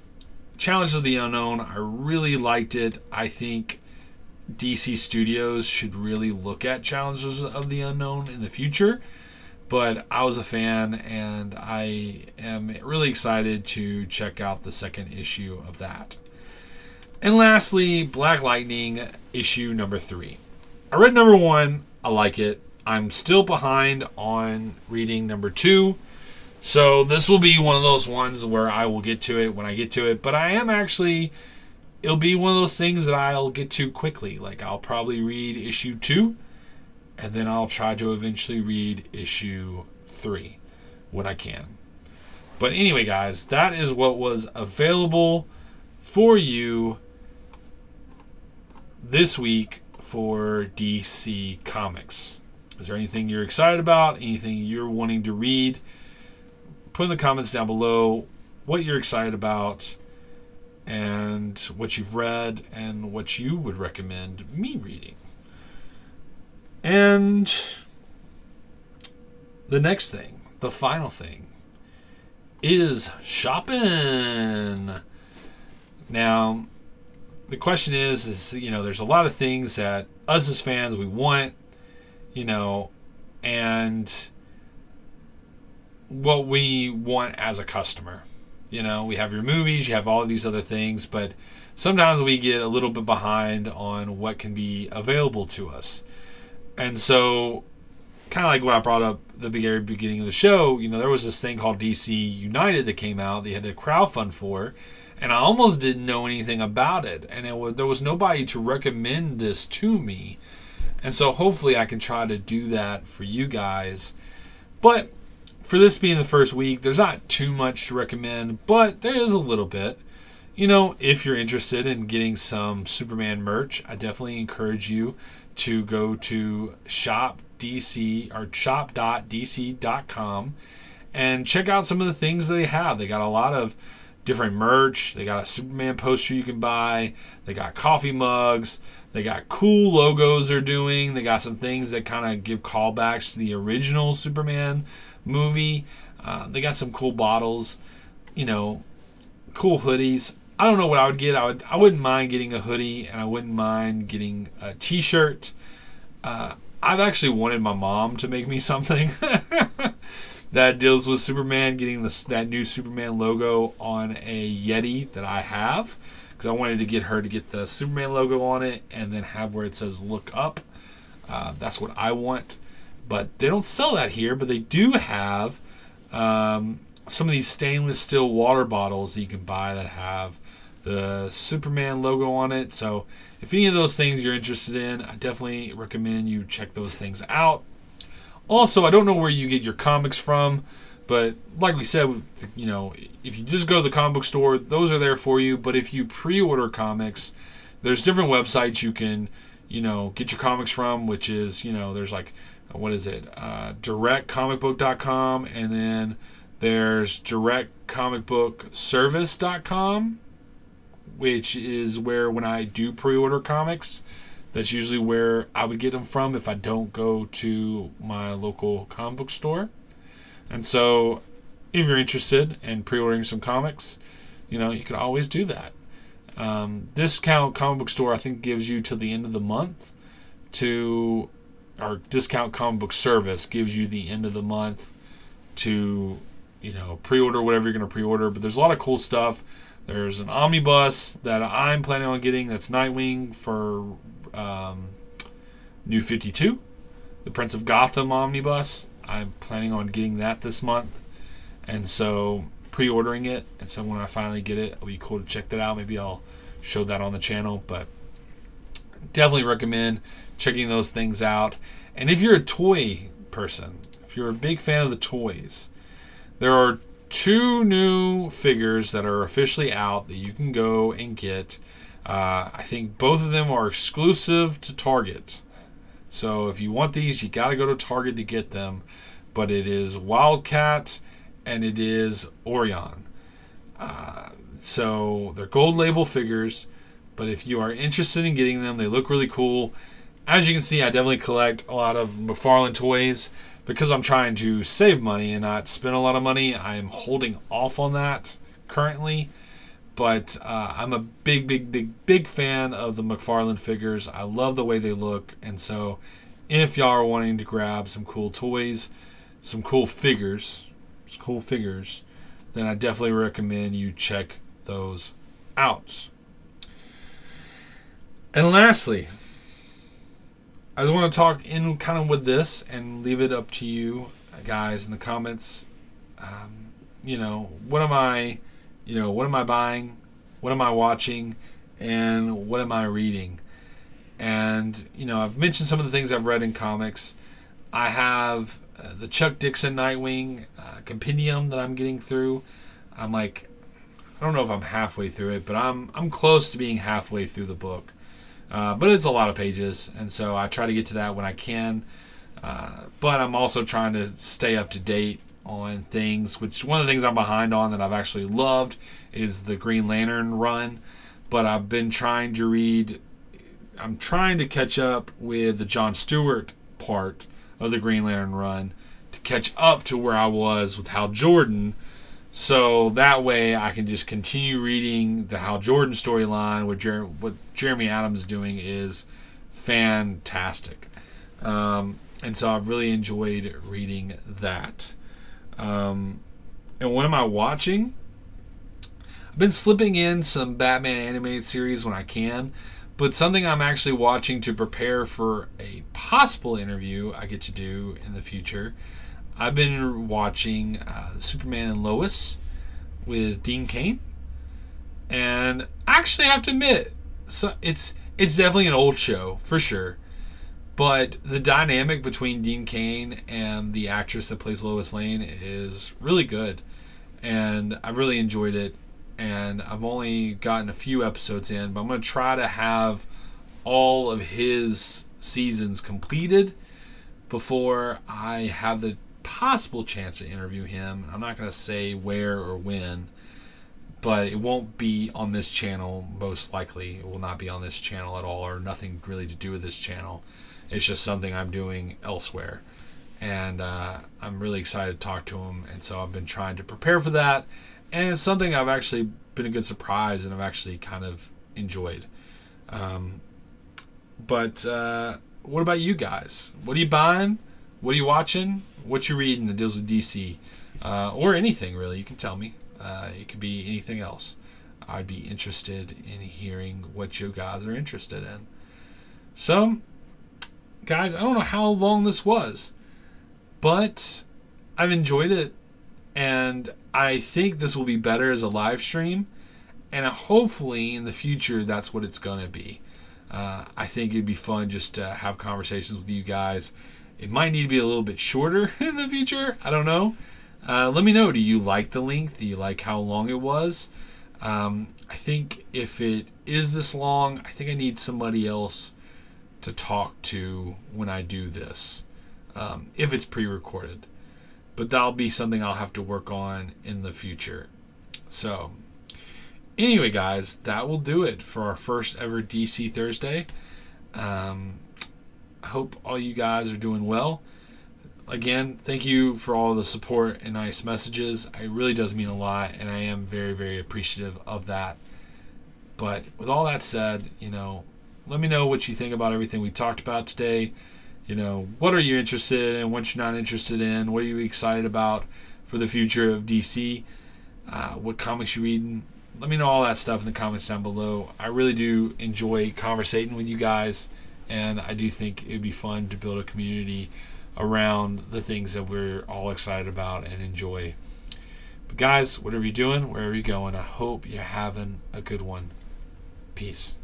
Challenge of the Unknown, I really liked it. I think DC Studios should really look at Challenges of the Unknown in the future. But I was a fan, and I am really excited to check out the second issue of that. And lastly, Black Lightning, issue number 3. I read number 1. I like it. I'm still behind on reading number 2. So this will be one of those ones where I will get to it when I get to it. But I am actually... It'll be one of those things that I'll get to quickly. Like, I'll probably read issue 2. And then I'll try to eventually read issue 3 when I can. But anyway, guys, that is what was available for you this week for DC Comics. Is there anything you're excited about? Anything you're wanting to read? Put in the comments down below what you're excited about and what you've read and what you would recommend me reading. And the next thing, the final thing, is shopping. Now, the question is, there's a lot of things that us as fans, we want, and what we want as a customer. We have your movies, you have all of these other things, but sometimes we get a little bit behind on what can be available to us. And so, kind of like what I brought up at the very beginning of the show, there was this thing called DC United that came out, they had a crowdfund for, and I almost didn't know anything about it. And there was nobody to recommend this to me. And so hopefully I can try to do that for you guys. But for this being the first week, there's not too much to recommend, but there is a little bit. If you're interested in getting some Superman merch, I definitely encourage you to go to shop.dc.com and check out some of the things they have. They got a lot of different merch. They got a Superman poster you can buy. They got coffee mugs. They got cool logos they're doing. They got some things that kind of give callbacks to the original Superman movie. They got some cool bottles, cool hoodies. I don't know what I would get. I wouldn't mind getting a hoodie, and I wouldn't mind getting a T-shirt. I've actually wanted my mom to make me something that deals with Superman, getting that new Superman logo on a Yeti that I have, because I wanted to get her to get the Superman logo on it and then have where it says "Look Up." That's what I want, but they don't sell that here. But they do have some of these stainless steel water bottles that you can buy that have the Superman logo on it. So if any of those things you're interested in, I definitely recommend you check those things out. Also, I don't know where you get your comics from, but like we said, you know, if you just go to the comic book store, those are there for you. But if you pre-order comics, there's different websites you can, you know, get your comics from, which is, you know, there's like, what is it? directcomicbook.com, and then there's directcomicbookservice.com, which is where when I do pre-order comics, that's usually where I would get them from if I don't go to my local comic book store. And so if you're interested in pre-ordering some comics, you know, you could always do that. Discount Comic Book Store, I think, gives you till the end of the month to, or Discount Comic Book Service gives you the end of the month to, you know, pre-order whatever you're going to pre-order. But there's a lot of cool stuff. There's an omnibus that I'm planning on getting that's Nightwing for New 52. The Prince of Gotham omnibus. I'm planning on getting that this month. And so pre-ordering it. And so when I finally get it, it'll be cool to check that out. Maybe I'll show that on the channel. But definitely recommend checking those things out. And if you're a toy person, if you're a big fan of the toys, there are 2 new figures that are officially out that you can go and get. I think both of them are exclusive to Target. So if you want these, you got to go to Target to get them. But it is Wildcat and it is Orion. So they're gold label figures. But if you are interested in getting them, they look really cool. As you can see, I definitely collect a lot of McFarlane toys. Because I'm trying to save money and not spend a lot of money, I'm holding off on that currently. But I'm a big fan of the McFarlane figures. I love the way they look. And so if y'all are wanting to grab some cool toys, some cool figures, then I definitely recommend you check those out. And lastly, I just want to talk in kind of with this and leave it up to you guys in the comments. You know, what am I buying? What am I watching? And what am I reading? And, you know, I've mentioned some of the things I've read in comics. I have the Chuck Dixon Nightwing compendium that I'm getting through. I'm like, I don't know if I'm halfway through it, but I'm close to being halfway through the book. But it's a lot of pages, and so I try to get to that when I can. But I'm also trying to stay up to date on things, which one of the things I'm behind on that I've actually loved is the Green Lantern run. But I've been trying to catch up with the John Stewart part of the Green Lantern run to catch up to where I was with Hal Jordan. So that way I can just continue reading the Hal Jordan storyline. What Jeremy Adams is doing is fantastic. And so I've really enjoyed reading that. And what am I watching? I've been slipping in some Batman animated series when I can. But something I'm actually watching to prepare for a possible interview I get to do in the future. I've been watching Superman and Lois with Dean Cain, and I actually have to admit, so it's definitely an old show for sure, but the dynamic between Dean Cain and the actress that plays Lois Lane is really good, and I've really enjoyed it. And I've only gotten a few episodes in, but I'm going to try to have all of his seasons completed before I have the possible chance to interview him. I'm not going to say where or when, but it won't be on this channel, most likely. It will not be on this channel at all, or nothing really to do with this channel. It's just something I'm doing elsewhere. And I'm really excited to talk to him, and so I've been trying to prepare for that. and it's something I've actually been a good surprise and I've actually kind of enjoyed. But what about you guys? What are you buying? What are you watching? What you reading that deals with DC? Or anything, really. You can tell me. It could be anything else. I'd be interested in hearing what you guys are interested in. So, guys, I don't know how long this was, but I've enjoyed it, and I think this will be better as a live stream, and hopefully in the future that's what it's going to be. I think it'd be fun just to have conversations with you guys. It might need to be a little bit shorter in the future. I don't know. Let me know. Do you like the length? Do you like how long it was? I think if it is this long, I think I need somebody else to talk to when I do this, if it's pre-recorded. But that'll be something I'll have to work on in the future. So, anyway, guys, that will do it for our first ever DC Thursday. I hope all you guys are doing well. Again, thank you for all the support and nice messages. It really does mean a lot, and I am very, very appreciative of that. But with all that said, let me know what you think about everything we talked about today. What are you interested in? What you're not interested in? What are you excited about for the future of DC? What comics you reading? Let me know all that stuff in the comments down below. I really do enjoy conversating with you guys, and I do think it'd be fun to build a community around the things that we're all excited about and enjoy. But guys, whatever you're doing, wherever you're going, I hope you're having a good one. Peace.